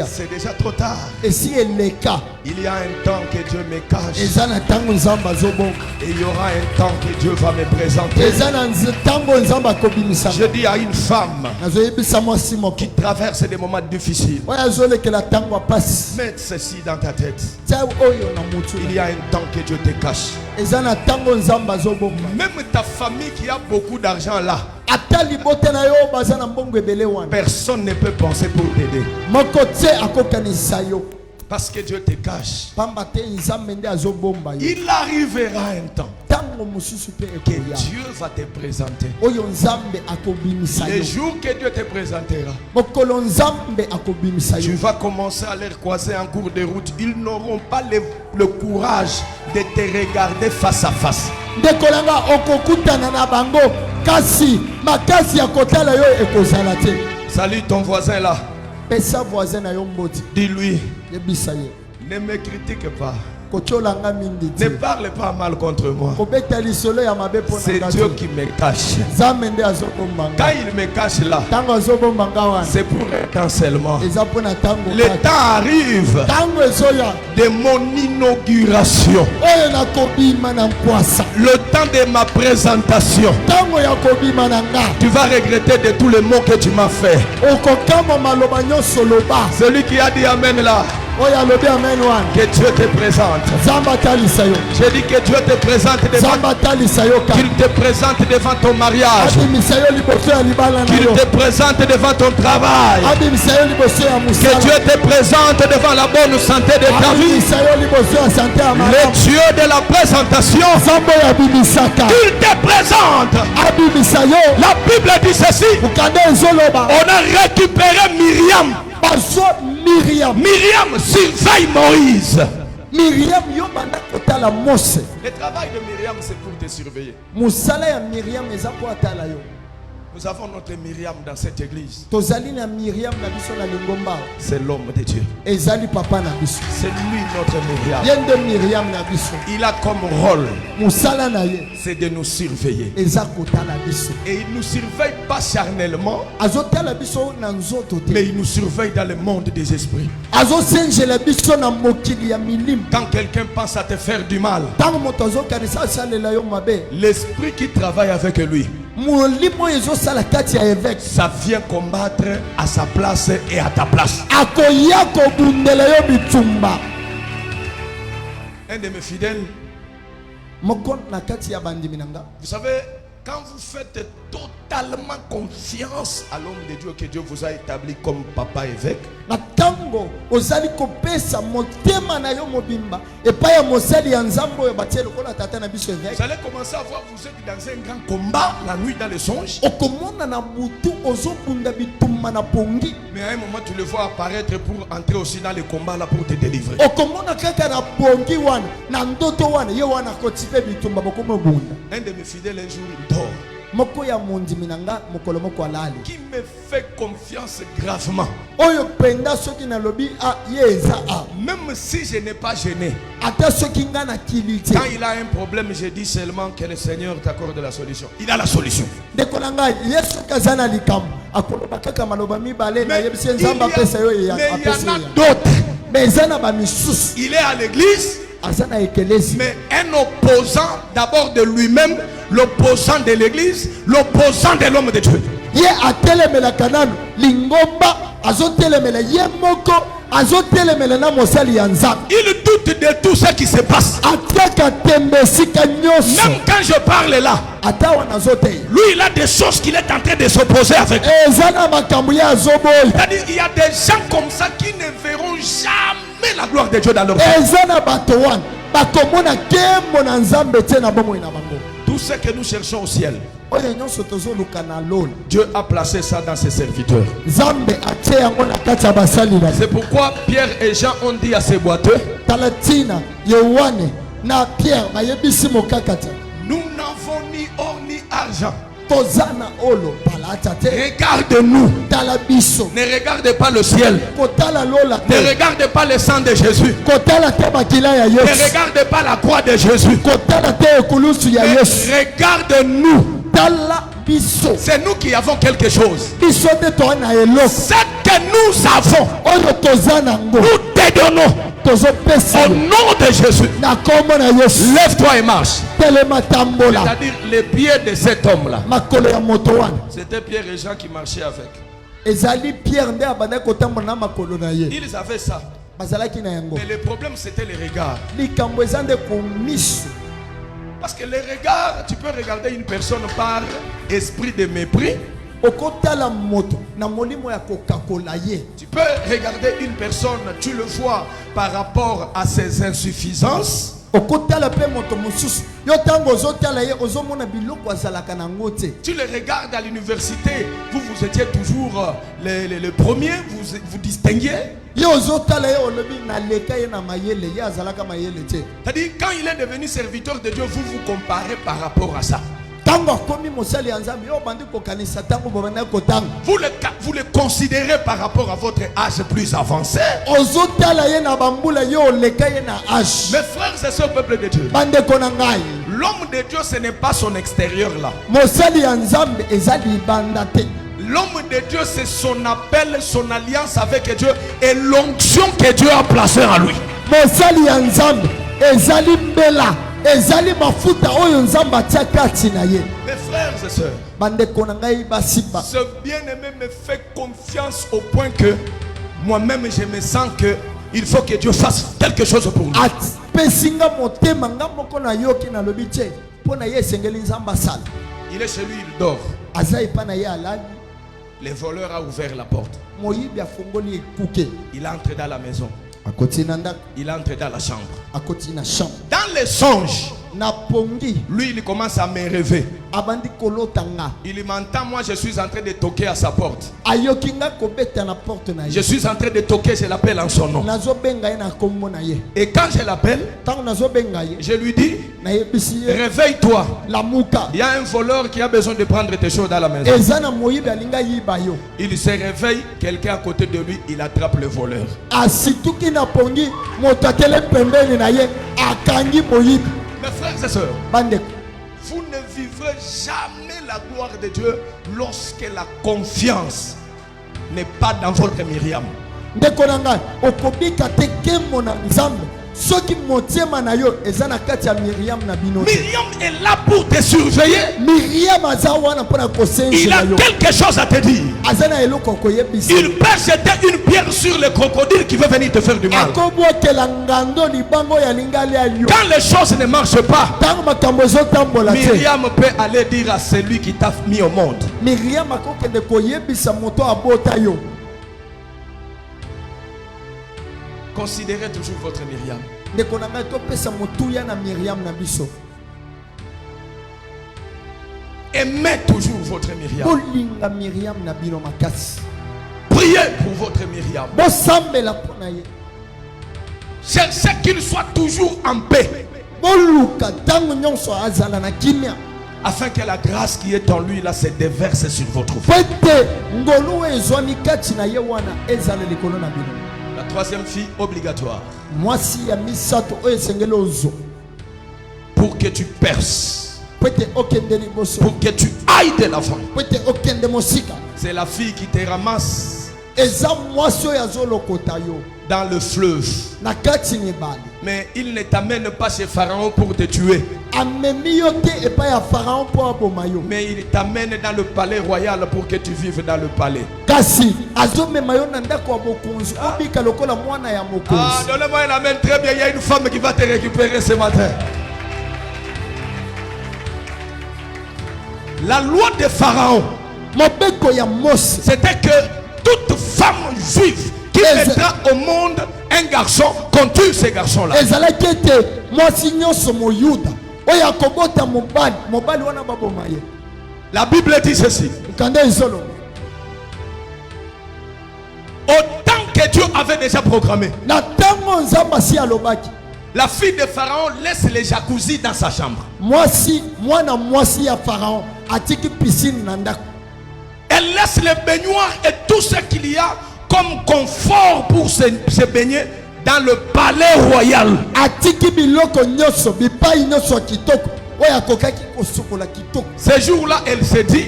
C'est déjà trop tard. Il y a un temps que Dieu me cache. Et il y aura un temps que Dieu va me présenter. Je dis à une femme qui traverse des moments difficiles, mets ceci dans ta tête. Il y a un temps que Dieu te cache. Même ta famille qui a beaucoup d'argent là, personne ne peut penser pour t'aider. Parce que Dieu te cache. Il arrivera un temps que Dieu va te présenter. Le jour que Dieu te présentera, tu vas commencer à les croiser en cours de route. Ils n'auront pas le courage de te regarder face à face. Salut ton voisin là. Dis-lui, ne me critique pas. Ne parle pas mal contre moi. C'est Dieu qui me cache. Quand il me cache là, c'est pour un temps seulement. Le temps arrive de mon inauguration. Le temps de ma présentation. Tu vas regretter de tous les mots que tu m'as fait. Celui qui a dit Amen là, que Dieu te présente. J'ai dit que Dieu te présente devant, qu'il te présente devant ton mariage, qu'il te présente devant ton travail, que Dieu te présente devant la bonne santé de ta vie. Le Dieu de la présentation, qu'il te présente. La Bible dit ceci: on a récupéré Myriam. Myriam surveille Moïse. Le travail de Myriam, c'est pour te surveiller. Nous avons notre Myriam dans cette église. C'est l'homme de Dieu. C'est lui notre Myriam. Il a comme rôle, c'est de nous surveiller. Et il ne nous surveille pas charnellement, mais il nous surveille dans le monde des esprits. Quand quelqu'un pense à te faire du mal, l'esprit qui travaille avec lui, ça vient combattre à sa place et à ta place. Un de mes fidèles, vous savez, quand vous faites totalement confiance à l'homme de Dieu que Dieu vous a établi comme papa évêque, vous allez commencer à voir, vous êtes dans un grand combat la nuit dans les songes. Mais à un moment tu le vois apparaître pour entrer aussi dans le combat là pour te délivrer. Un de mes fidèles un jour il dort, qui me fait confiance gravement, même si je n'ai pas gêné. Quand il a un problème, je dis seulement que le Seigneur t'accorde la solution. Il a la solution. Mais il y en a d'autres. Il est à l'église, mais un opposant d'abord de lui-même, l'opposant de l'église, l'opposant de l'homme de Dieu. Il doute de tout ce qui se passe. Même quand je parle là, lui il a des choses qu'il est en train de s'opposer avec. C'est-à-dire il y a des gens comme ça qui ne verront jamais la gloire de Dieu dans leur vie. Tout ce que nous cherchons au ciel, Dieu a placé ça dans ses serviteurs. C'est pourquoi Pierre et Jean ont dit à ces boiteux, nous n'avons ni or ni argent. Regarde-nous. Ne regarde pas le ciel. Ne regarde pas le sang de Jésus. Ne regarde pas la croix de Jésus. Regarde-nous. C'est nous qui avons quelque chose. Ce que nous avons, nous te donnons. Au nom de Jésus, lève-toi et marche. C'est-à-dire les pieds de cet homme-là, c'était Pierre et Jean qui marchaient avec. Ils avaient ça. Mais le problème c'était les regards. Parce que les regards, tu peux regarder une personne par esprit de mépris. Tu peux regarder une personne, tu le vois par rapport à ses insuffisances. Tu le regardes à l'université, vous étiez toujours le premier, vous distinguez. C'est-à-dire quand il est devenu serviteur de Dieu, vous comparez par rapport à ça. Vous le considérez par rapport à votre âge plus avancé. Mes frères et sœurs, peuple de Dieu, l'homme de Dieu, ce n'est pas son extérieur là. L'homme de Dieu, c'est son appel, son alliance avec Dieu et l'onction que Dieu a placée en lui. Mes frères et sœurs, ce bien-aimé me fait confiance au point que moi-même je me sens que il faut que Dieu fasse quelque chose pour nous. Il est chez lui, il dort. Le voleur a ouvert la porte. Il entre dans la maison. Il entre dans la chambre. Dans les songes, Lui, il commence à me rêver. Il m'entend, moi je suis en train de toquer à sa porte. Je suis en train de toquer, je l'appelle en son nom. Et quand je l'appelle, je lui dis, réveille-toi. Il y a un voleur qui a besoin de prendre tes choses dans la maison. Il se réveille, quelqu'un à côté de lui, il attrape le voleur. Mes frères et sœurs, vous ne vivrez jamais la gloire de Dieu lorsque la confiance n'est pas dans votre Myriam. Myriam est là pour te surveiller. Il a quelque chose à te dire. Il peut jeter une pierre sur le crocodile qui veut venir te faire du mal. Quand les choses ne marchent pas, Myriam peut aller dire à celui qui t'a mis au monde. Considérez toujours votre Myriam. Aimez toujours votre Myriam. Priez pour votre Myriam. Cherchez qu'il soit toujours en paix, afin que la grâce qui est en lui là se déverse sur votre vie. La troisième fille obligatoire. Pour que tu perces, pour que tu ailles de l'avant. C'est la fille qui te ramasse dans le fleuve. Mais il ne t'amène pas chez Pharaon pour te tuer. Mais il t'amène dans le palais royal pour que tu vives dans le palais. Donnez-moi la main très bien. Il y a une femme qui va te récupérer ce matin. La loi de Pharaon, c'était que toute femme juive qui mettra au monde un garçon, qu'on tue ces garçons-là. La Bible dit ceci. Autant que Dieu avait déjà programmé, la fille de Pharaon laisse les jacuzzi dans sa chambre. Elle laisse les baignoires et tout ce qu'il y a comme confort pour se baigner dans le palais royal. Ce jour-là, elle se dit,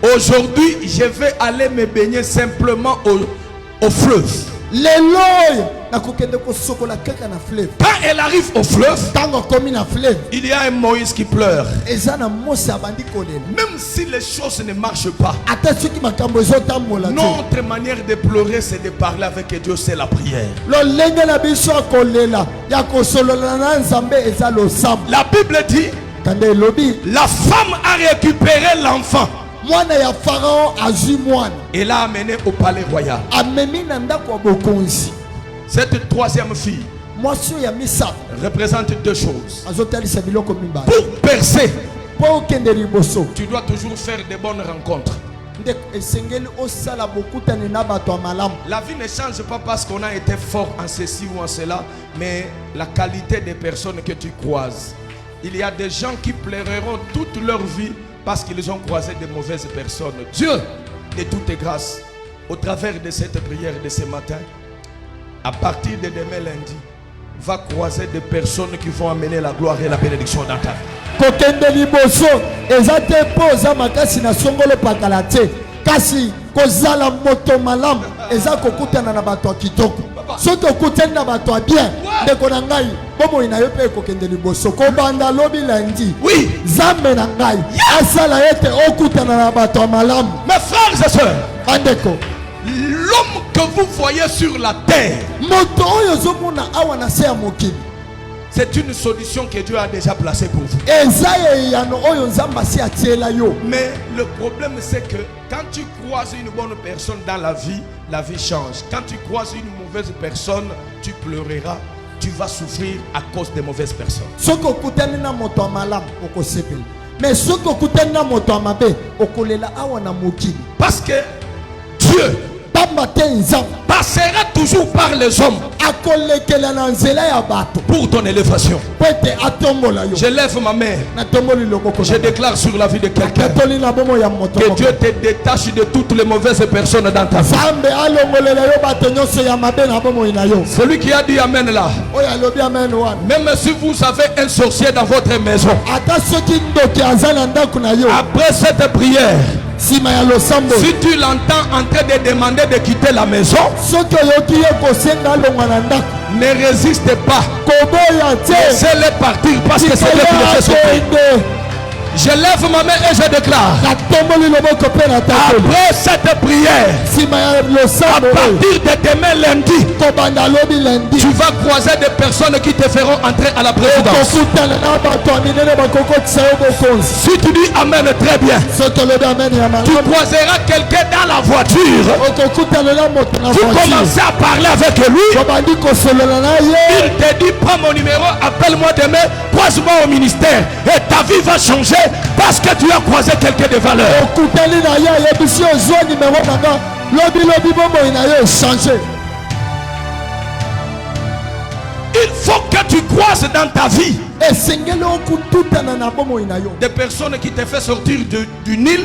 aujourd'hui, je vais aller me baigner simplement au fleuve. Quand elle arrive au fleuve, il y a un Moïse qui pleure. Même si les choses ne marchent pas, notre manière de pleurer, c'est de parler avec Dieu, c'est la prière. La Bible dit, la femme a récupéré l'enfant et l'a amené au palais royal. Cette troisième fille représente deux choses. Pour percer, tu dois toujours faire de bonnes rencontres. La vie ne change pas parce qu'on a été fort en ceci ou en cela, mais la qualité des personnes que tu croises. Il y a des gens qui pleureront toute leur vie parce qu'ils ont croisé de mauvaises personnes. Dieu, de toutes grâces, au travers de cette prière de ce matin, à partir de demain lundi, va croiser des personnes qui vont amener la gloire et la bénédiction dans ta vie. Kasi kozala moto malam eza kokutana na bato kitoko soto kokutana na bato bien ndeko na ngai bomo ina yo pe kokende liboso ko banda lobi lundi oui zambe na ngai asala ete okutana na bato malam. Mes frères et sœurs, andeko, l'homme que vous voyez sur la terre, moto oyo zomona awa na se ya mokili, c'est une solution que Dieu a déjà placée pour vous. Mais le problème c'est que quand tu croises une bonne personne dans la vie change. Quand tu croises une mauvaise personne, tu pleureras tu vas souffrir à cause des mauvaises personnes. Parce que Dieu passera toujours par les hommes pour ton élévation. Je lève ma main. Je déclare sur la vie de quelqu'un que Dieu te détache de toutes les mauvaises personnes dans ta vie. Celui qui a dit Amen là. Même si vous avez un sorcier dans votre maison, après cette prière, si tu l'entends en train de demander de quitter la maison, ne résiste pas. Laissez-les partir parce que c'est Dieu qui les fait sortir. Je lève ma main et je déclare, après cette prière, à partir de demain lundi, tu vas croiser des personnes qui te feront entrer à la présidence. Si tu dis Amen, très bien. Tu croiseras quelqu'un dans la voiture. Tu commences à parler avec lui. Il te dit, prends mon numéro, appelle-moi demain, croise-moi au ministère et ta vie va changer. Parce que tu as croisé quelqu'un de valeur. Il faut que tu croises dans ta vie des personnes qui te font sortir du Nil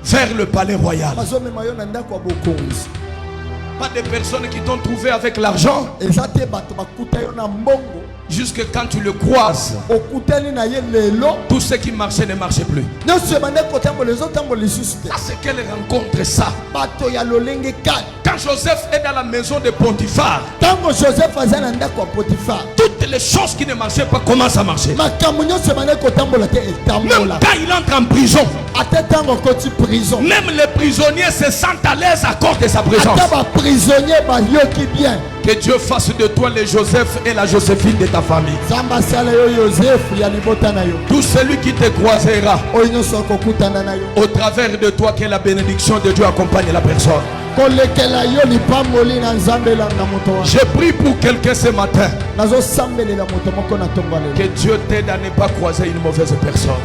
vers le palais royal. Pas des personnes qui t'ont trouvé avec l'argent. Jusque quand tu le croises, tout ce qui marchait ne marchait plus. Ah, c'est quelle rencontre ça? Quand Joseph est dans la maison de Potiphar, toutes les choses qui ne marchaient pas commencent à marcher. Même quand il entre en prison, même les prisonniers se sentent à l'aise à cause de sa présence. Que Dieu fasse de toi le Joseph et la Joséphine de ta famille. Tout celui qui te croisera, au travers de toi, que la bénédiction de Dieu accompagne la personne. Je prie pour quelqu'un ce matin. Que Dieu t'aide à ne pas croiser une mauvaise personne.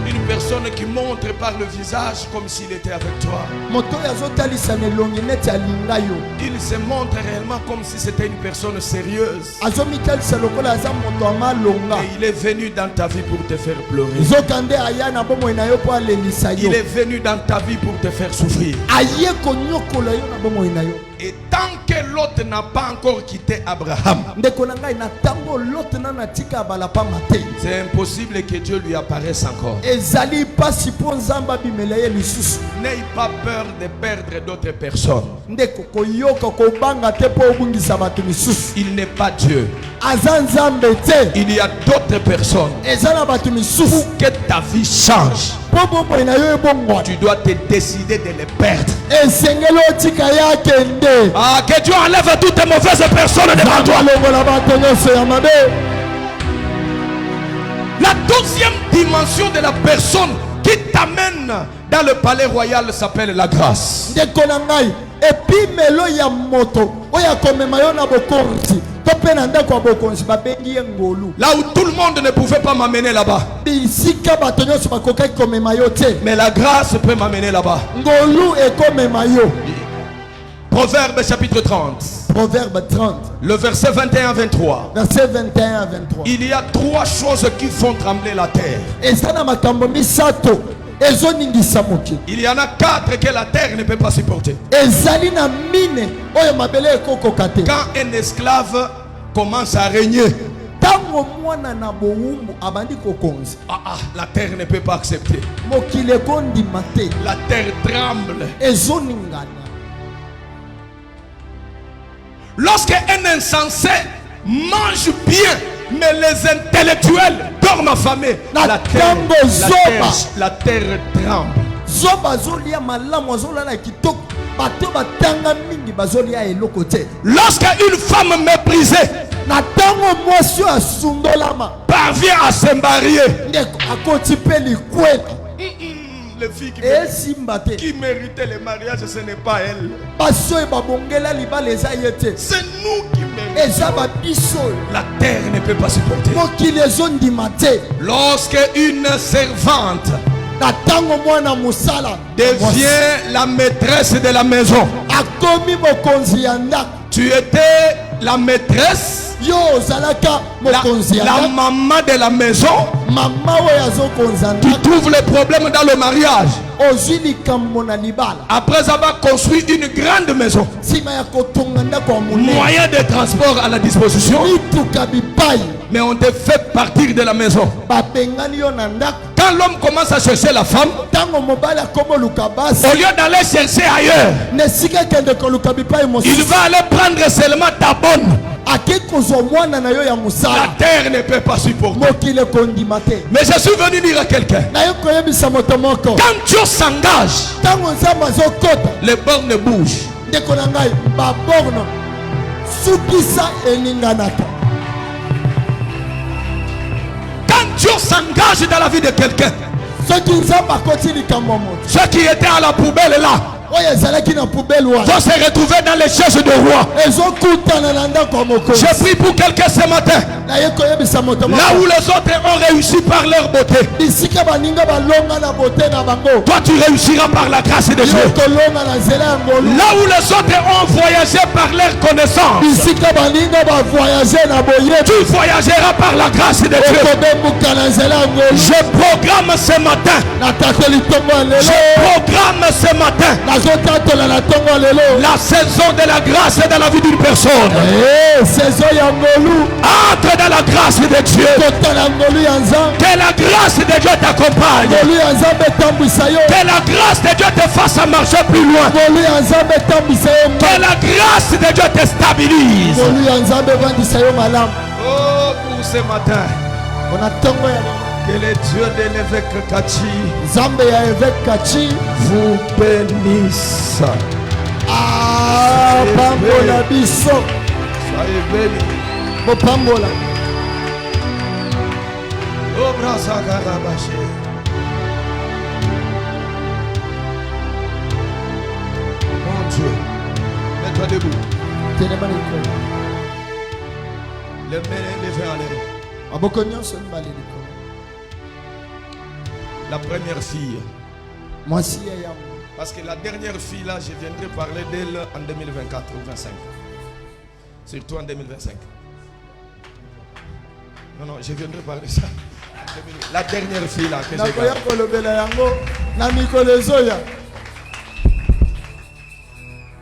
Une personne qui montre par le visage comme s'il était avec toi. Il se montre réellement comme si c'était une personne sérieuse. Et il est venu dans ta vie pour te faire pleurer. Il est venu dans ta vie pour te faire souffrir. Et tant que l'autre n'a pas encore quitté Abraham, c'est impossible que Dieu lui apparaisse encore. N'aie pas peur de perdre d'autres personnes. Il n'est pas Dieu. Il y a d'autres personnes. Pour que ta vie change, tu dois te décider de les perdre. Ah, que Dieu enlève toutes les mauvaises personnes devant toi. La deuxième dimension de la personne qui t'amène dans le palais royal s'appelle la grâce. Là où tout le monde ne pouvait pas m'amener là-bas, mais la grâce peut m'amener là-bas. Proverbe chapitre 30. Proverbe 30. Le verset 21-23. Verset 21-23. Il y a trois choses qui font trembler la terre. Il y en a quatre que la terre ne peut pas supporter. Quand un esclave commence à régner, la terre ne peut pas accepter. La terre tremble. Lorsqu'un insensé mange bien, mais les intellectuels dorment affamés, la terre tremble. Lorsqu'une femme méprisée parvient à se marier, les filles qui méritaient le mariage, ce n'est pas elles. C'est nous qui méritons. La terre ne peut pas supporter. Lorsque une servante devient la maîtresse de la maison, tu étais la maîtresse, la maman de la maison. Tu trouves les problèmes dans le mariage. Après avoir construit une grande maison, moyen de transport à la disposition, mais on te fait partir de la maison. Quand l'homme commence à chercher la femme, au lieu d'aller chercher ailleurs, il va aller prendre seulement ta bonne. La terre ne peut pas supporter. Mais je suis venu dire à quelqu'un, quand Dieu s'engage, les bornes bougent. Quand Dieu s'engage dans la vie de quelqu'un, ceux qui étaient à la poubelle là vont se retrouver dans les chaises de roi. Je prie pour quelqu'un ce matin. Là où les autres ont réussi par leur beauté, toi tu réussiras par la grâce de Dieu. Là où les autres ont voyagé par leur connaissance, tu voyageras par la grâce de Dieu. Je programme ce matin. Je programme ce matin la saison de la grâce dans la vie d'une personne. Entre dans la grâce de Dieu. Que la grâce de Dieu t'accompagne. Que la grâce de Dieu te fasse marcher plus loin. Que la grâce de Dieu te stabilise. Oh, pour ce matin, que le Dieu de l'évêque Kachi vous bénisse. Pambola biso. Soyez bénis. Pambola. Oh, brasa karabaché. Mon Dieu, mets-toi debout. Les mains levées en l'air. La première fille. Parce que la dernière fille là, je viendrai parler d'elle en 2024 ou 2025. Surtout en 2025. Non, je viendrai parler de ça. La dernière fille là que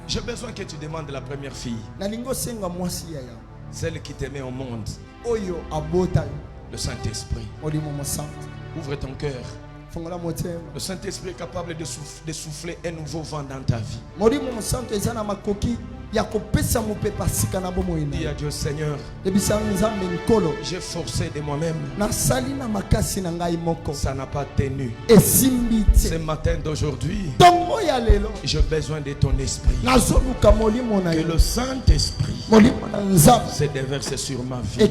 j'ai besoin que tu demandes la première fille. Celle qui te met au monde. Le Saint-Esprit. Ouvre ton cœur. Le Saint-Esprit est capable de souffler un nouveau vent dans ta vie. Dis à Dieu, Seigneur, j'ai forcé de moi-même. Ça n'a pas tenu. Ce matin d'aujourd'hui, j'ai besoin de ton esprit. Que le Saint-Esprit se déverse sur ma vie.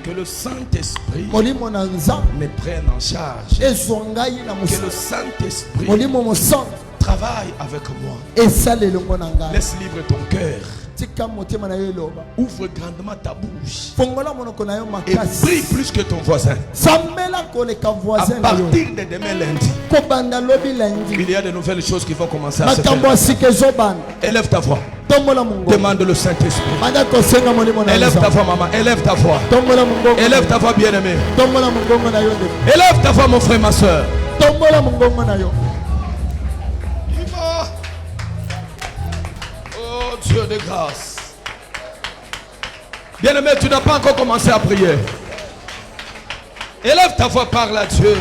Que le Saint-Esprit me prenne en charge. Que le Saint-Esprit travaille avec moi. Laisse libre ton cœur. Ouvre grandement ta bouche. Et prie plus que ton voisin. À partir de demain lundi, il y a de nouvelles choses qui vont commencer à se faire. Élève ta voix. Demande le Saint-Esprit. Élève ta voix, maman. Élève ta voix. Élève ta voix, bien-aimé. Élève ta voix, mon frère, ma soeur. Oh Dieu de grâce. Bien-aimé, tu n'as pas encore commencé à prier. Élève ta voix, parle à Dieu.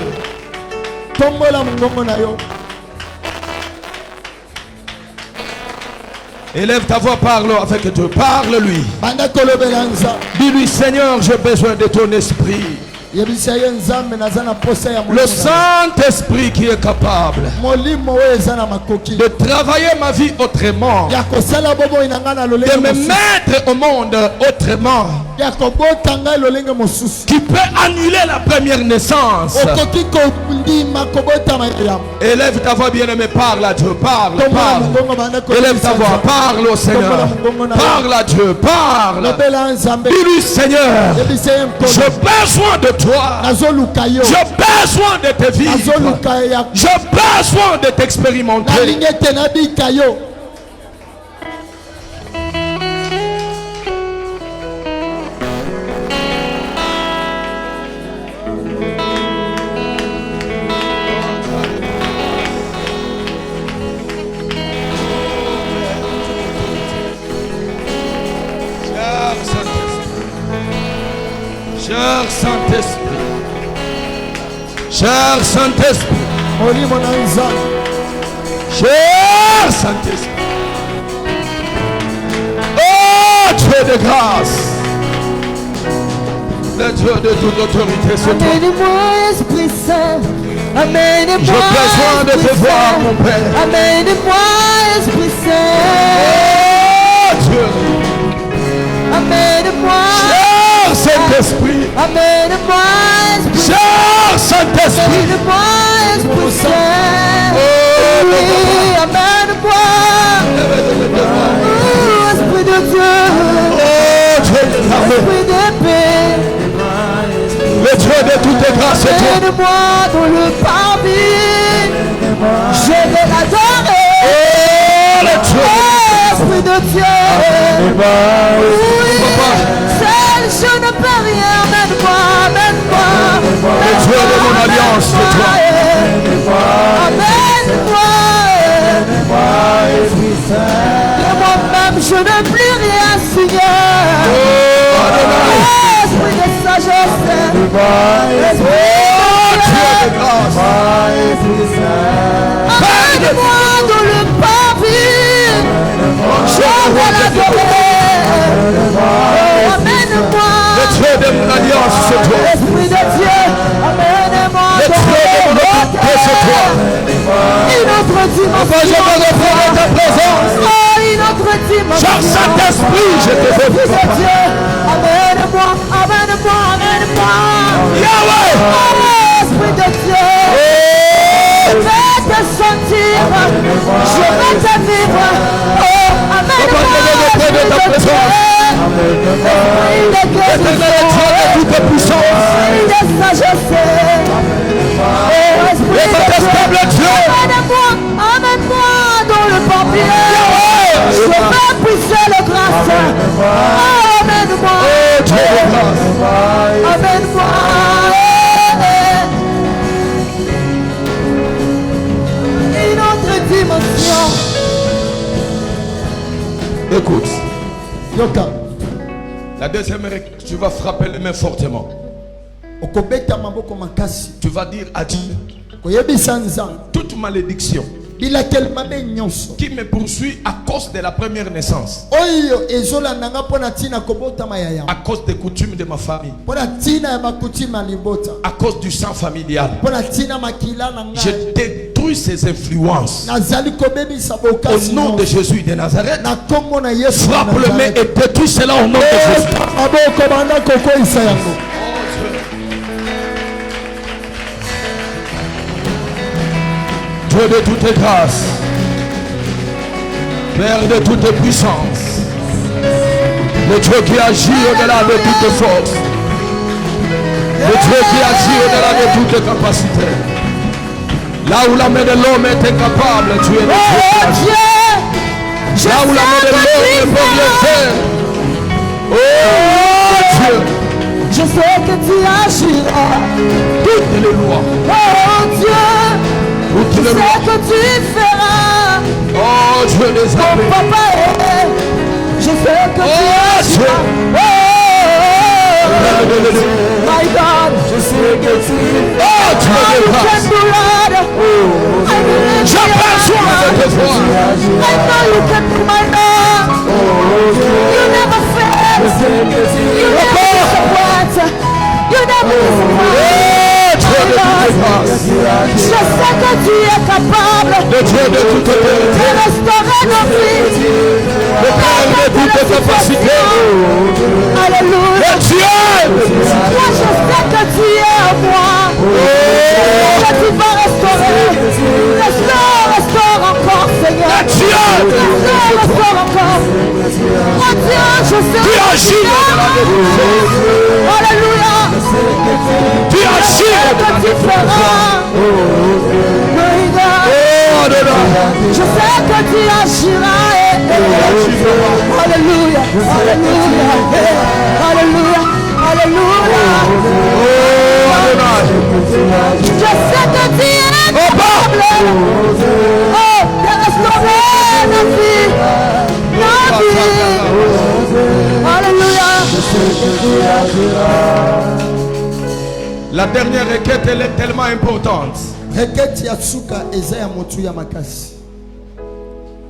Élève ta voix, parle avec Dieu. Parle-lui. Dis-lui, Seigneur, j'ai besoin de ton esprit. Le Saint-Esprit qui est capable de travailler ma vie autrement, de me mettre au monde autrement, qui peut annuler la première naissance. Élève ta voix, bien-aimé, parle à Dieu, parle. Élève ta voix, parle au Seigneur, parle à Dieu, parle. Dis-lui, Seigneur, j'ai besoin de toi, j'ai besoin de te vivre, j'ai besoin de t'expérimenter. Cher Saint-Esprit, cher Saint-Esprit, cher Saint-Esprit, oh Dieu de grâce, le Dieu de toute autorité sur toi. Amène-moi, Esprit Saint, amène-moi. J'ai besoin de te voir, mon Père. Amène-moi, Esprit Saint, oh Dieu, amène-moi. Saint-Esprit, amène-moi, Esprit cher Saint-Esprit, amène-moi, Esprit Saint, oui, amène-moi, Esprit de Dieu, Esprit de paix, le Dieu de toutes grâces, amène-moi dans le parvis, je vais l'adorer, Esprit de Dieu, oui, seul je ne peux rien, amène-moi, amène-moi, le Dieu de mon alliance, c'est toi. Amène-moi, de moi-même je ne plus rien, Seigneur. Esprit de sagesse, amène-moi dans le parvis, je vais l'adorer. Amène-moi, Le Dieu de mon alliance, c'est toi. Esprit de Dieu, amène-moi Le Dieu de mon autorité, c'est toi. une autre dimension. Papa, je veux reprendre ta présence. Oh, une autre dimension. Cher Saint-Esprit, je te veux. Esprit de Dieu, amène-moi, amène-moi, amène-moi. Yahweh. Oh, Esprit de Dieu, je vais te sentir, je vais te vivre. Oh, amène-moi, Esprit de Dieu. Esprit de guérison, Toute puissance. Esprit de sagesse. Oh, Esprit de Dieu, amène-moi, amène-moi dans le papier. Je veux puiser le grâce. Oh, amène-moi, amène-moi. Une autre dimension. Écoute, Yoka, la deuxième règle, tu vas frapper les mains fortement. okobeta maboko makasi, Tu vas dire à Dieu, koyebisa nzambe toute malédiction bilakeli mabe nyonso qui me poursuit à cause de la première naissance, oyo ezolandanga mpona ntina kobotama ya yango, à cause des coutumes de ma famille, mpona ntina ya bakutima ya libota, à cause du sang familial. mpona ntina makila na Je ngai, détruis ces influences. nazali kobebisa Au bokasi nom de nyonso. Jésus de Nazareth, na kombo na Yesu na frappe le main Nazareth. et détruis cela au nom de Jésus. maboko banda kokweyisa yango. Dieu de toute grâce, Père de toute puissance, le Dieu qui agit au-delà de toute force, le Dieu qui agit au-delà de toute capacité. Là où la main de l'homme est incapable, tu es le Dieu qui Oh agit. Dieu, Là où la main de l'homme ne peut rien faire. Oh Dieu, je sais que tu agiras. toutes les lois, Oh Dieu, toutes je les sais lois, que tu feras. oh Dieu les Mon amis, papa, je sais que tu oh agiras. Dieu, Oh, my God, je sais que tu oh Dieu de can grâce, do it. I believe j'ai besoin de te voir. I know you can do my love. You never fail. You never disappoint. You never Je sais que tu es capable de restaurer nos vies. de toute capacité. Alléluia. Moi je sais que tu es à moi. Que tu vas restaurer. Restaure encore, Seigneur. Restaure encore. Oh Dieu, je sais que tu es à moi. Alléluia. Tu agis. Que tu feras. Je sais que tu agiras. Alléluia. Alléluia. Alléluia. Alléluia. Je sais que tu es capable. Oh, de restaurer la vie. La vie. Alléluia. La dernière requête, elle est tellement importante.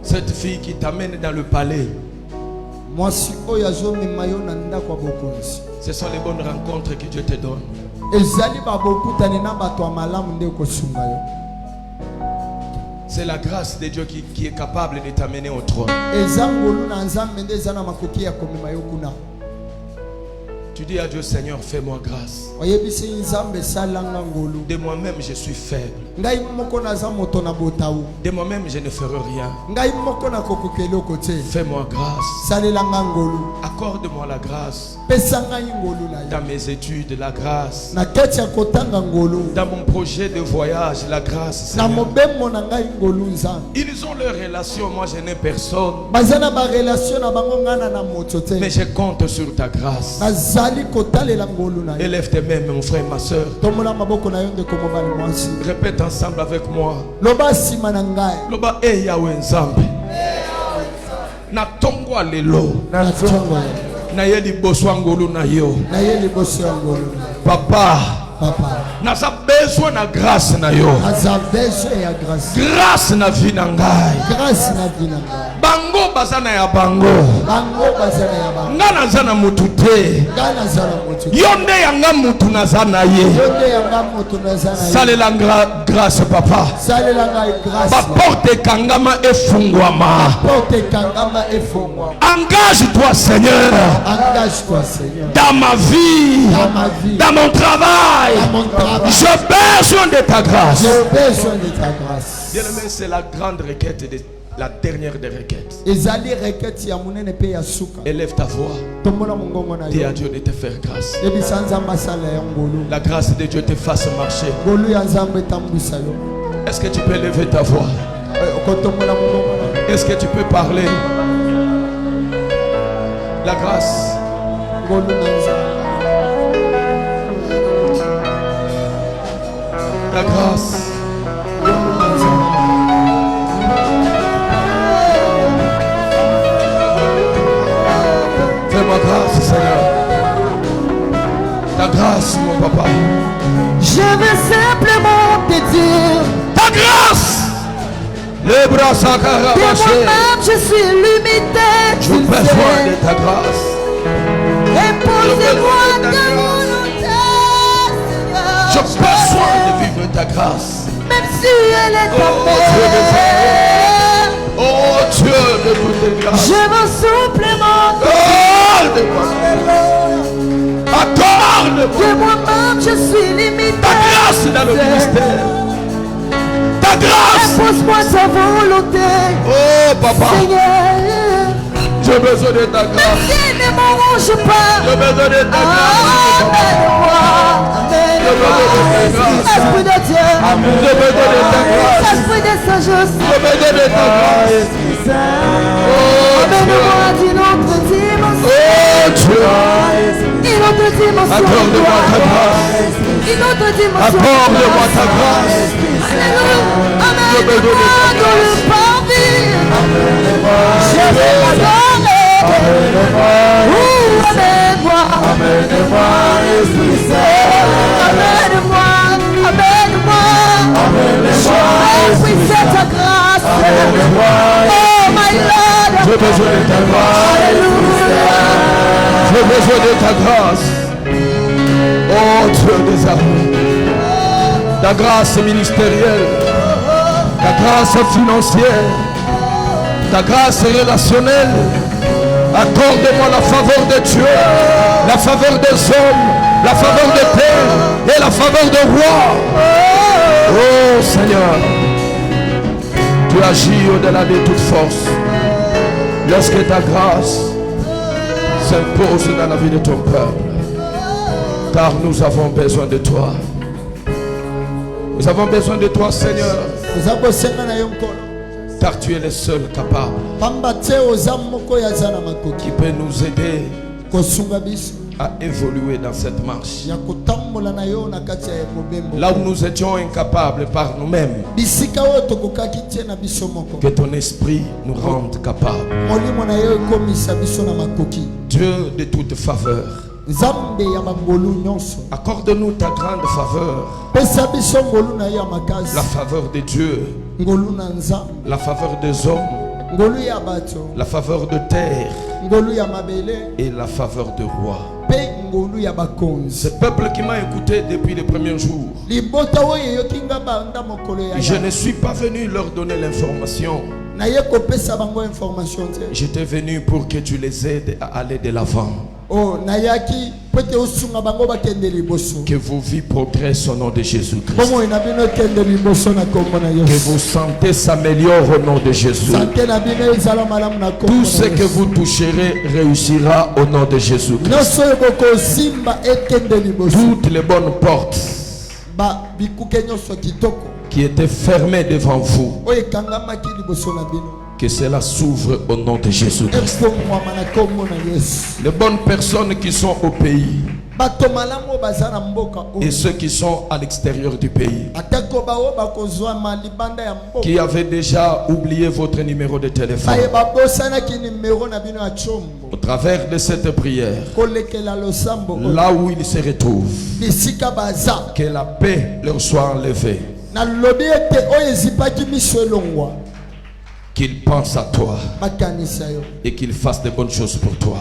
Cette fille qui t'amène dans le palais, ce sont les bonnes rencontres que Dieu te donne. C'est la grâce de Dieu qui est capable de t'amener au trône. Tu dis à Dieu, Seigneur, fais-moi grâce. De moi-même, je suis faible. De moi-même, je ne ferai rien. Fais-moi grâce. Accorde-moi la grâce. Dans mes études, la grâce. Dans mon projet de voyage, la grâce. Seigneur. Ils ont leur relation, moi je n'ai personne. Mais je compte sur ta grâce. Élève tes mains, mon frère et ma soeur. Répète ensemble avec moi. Loba e Yahweh Nzambe. Na tongwa lelo. Na yeli boswangolu na yo. Papa. N'a besoin de grâce na yo. Grâce na vie na ngai. Bango bazana ya bango. Ngana zana mutu te. Yonde yanga mutu na zana ye. Salela grâce papa. Ba porte kangama efungwama. Engage-toi Seigneur. Dans ma vie. Dans mon travail. J'ai besoin de ta grâce. Bien-aimé, c'est la grande requête, la dernière des requêtes. Élève ta voix. Dis à Dieu de te faire grâce. La grâce de Dieu te fasse marcher. Est-ce que tu peux lever ta voix? Est-ce que tu peux parler? La grâce. La grâce. Fais-moi grâce, Seigneur. Ta grâce, mon papa. Je veux simplement te dire ta grâce. Les bras sans de moi-même, je suis limité. J'ai besoin de ta grâce. Imposez-moi ta volonté, Seigneur. J'ai besoin de vivre ta grâce. Même si elle est ta mère. Oh Dieu de toute grâce. Je veux simplement accorde-moi. De moi-même, je suis limité. Ta grâce dans le ministère. Ta grâce. Impose-moi ta volonté. Oh papa. Seigneur. J'ai besoin de ta grâce. Même si ne m'arrange pas. J'ai besoin de ta grâce. Amène-moi. Esprit de Dieu. J'ai besoin de ta grâce. Esprit de sagesse. J'ai besoin de ta grâce. Amène-moi d'une autre dimension. Oh Dieu. Une autre dimension. Accorde-moi ta grâce. Une autre dimension. Accorde-moi ta grâce. Alléluia. Amène-moi dans le parvis. Je vais m'adorer. Amène-moi. Amène-moi, Esprit Saint. Amène-moi. Amène-moi. Oui, c'est ta grâce. Oh my Lord. J'ai besoin de ta grâce. Alléluia. J'ai besoin de ta grâce. Oh Dieu des armées, ta grâce ministérielle, ta grâce financière, ta grâce relationnelle. Accorde-moi la faveur de Dieu, la faveur des hommes, la faveur de terre et la faveur des rois. Oh Seigneur, tu agis au-delà de toute force. Lorsque ta grâce s'impose dans la vie de ton peuple, car nous avons besoin de toi. Nous avons besoin de toi, Seigneur, car tu es le seul capable qui peut nous aider à évoluer dans cette marche. Là où nous étions incapables par nous-mêmes, que ton esprit nous rende capables. Dieu de toute faveur, accorde-nous ta grande faveur, la faveur de Dieu, la faveur des hommes, la faveur de terre et la faveur de roi. Ce peuple qui m'a écouté depuis les premiers jours, je ne suis pas venu leur donner l'information. J'étais venu pour que tu les aides à aller de l'avant. Que vos vies progressent au nom de Jésus-Christ. Que vos santé s'améliore au nom de Jésus. Tout ce que vous toucherez réussira au nom de Jésus-Christ. Toutes les bonnes portes qui étaient fermées devant vous, que cela s'ouvre au nom de Jésus-Christ. Les bonnes personnes qui sont au pays et ceux qui sont à l'extérieur du pays, qui avaient déjà oublié votre numéro de téléphone, au travers de cette prière, là où ils se retrouvent, que la paix leur soit enlevée, qu'ils pensent à toi et qu'ils fassent de bonnes choses pour toi.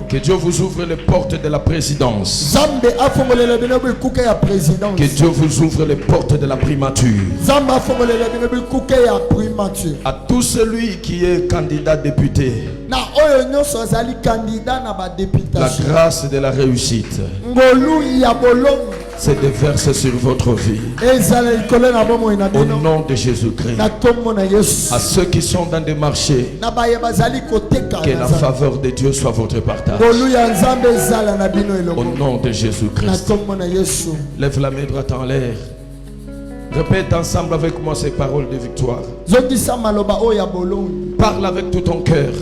Que Dieu vous ouvre les portes de la présidence. Que Dieu vous ouvre les portes de la primature. À tout celui qui est candidat député, la grâce de la réussite se déverse sur votre vie. Au nom de Jésus-Christ. À ceux qui sont dans des marchés, que la faveur de Dieu soit votre partage. Au nom de Jésus-Christ. Lève la main droite en l'air. Répète ensemble avec moi ces paroles de victoire. Parle avec tout ton cœur.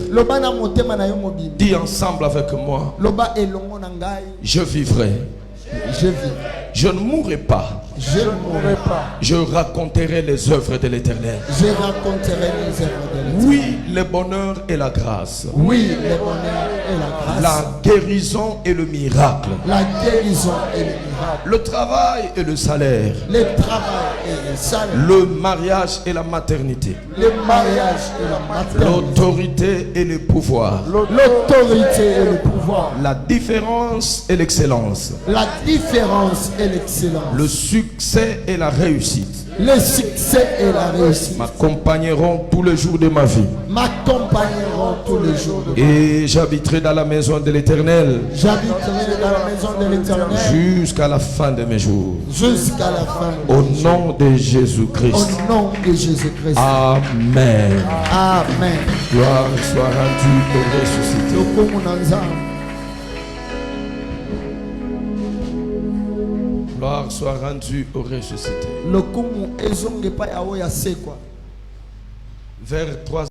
Dis ensemble avec moi. Je vivrai. Je vis. Je ne mourrai pas. Je ne mourrai pas. Je raconterai les œuvres de l'Éternel. Je raconterai les œuvres de l'Éternel. Oui, le bonheur et la grâce. Oui, le bonheur et la grâce. La guérison et le miracle. La guérison et le miracle. Le travail et le salaire. Le travail et le salaire. Le mariage et la maternité. Le mariage et la maternité. L'autorité et le pouvoir. L'autorité et le pouvoir. La différence et l'excellence. La différence et l'excellence. Le succès et la réussite. Le succès et la réussite m'accompagneront tous les jours de ma vie. M'accompagneront tous les jours de ma vie. Et j'habiterai dans la maison de l'Éternel. J'habiterai dans la maison de l'Éternel jusqu'à la fin de mes jours. Jusqu'à la fin de au nom de Jésus-Christ. Au nom de Jésus-Christ. Amen. Amen. Gloire soit rendue au ressuscité. Gloire soit rendue au ressuscité. Vers 3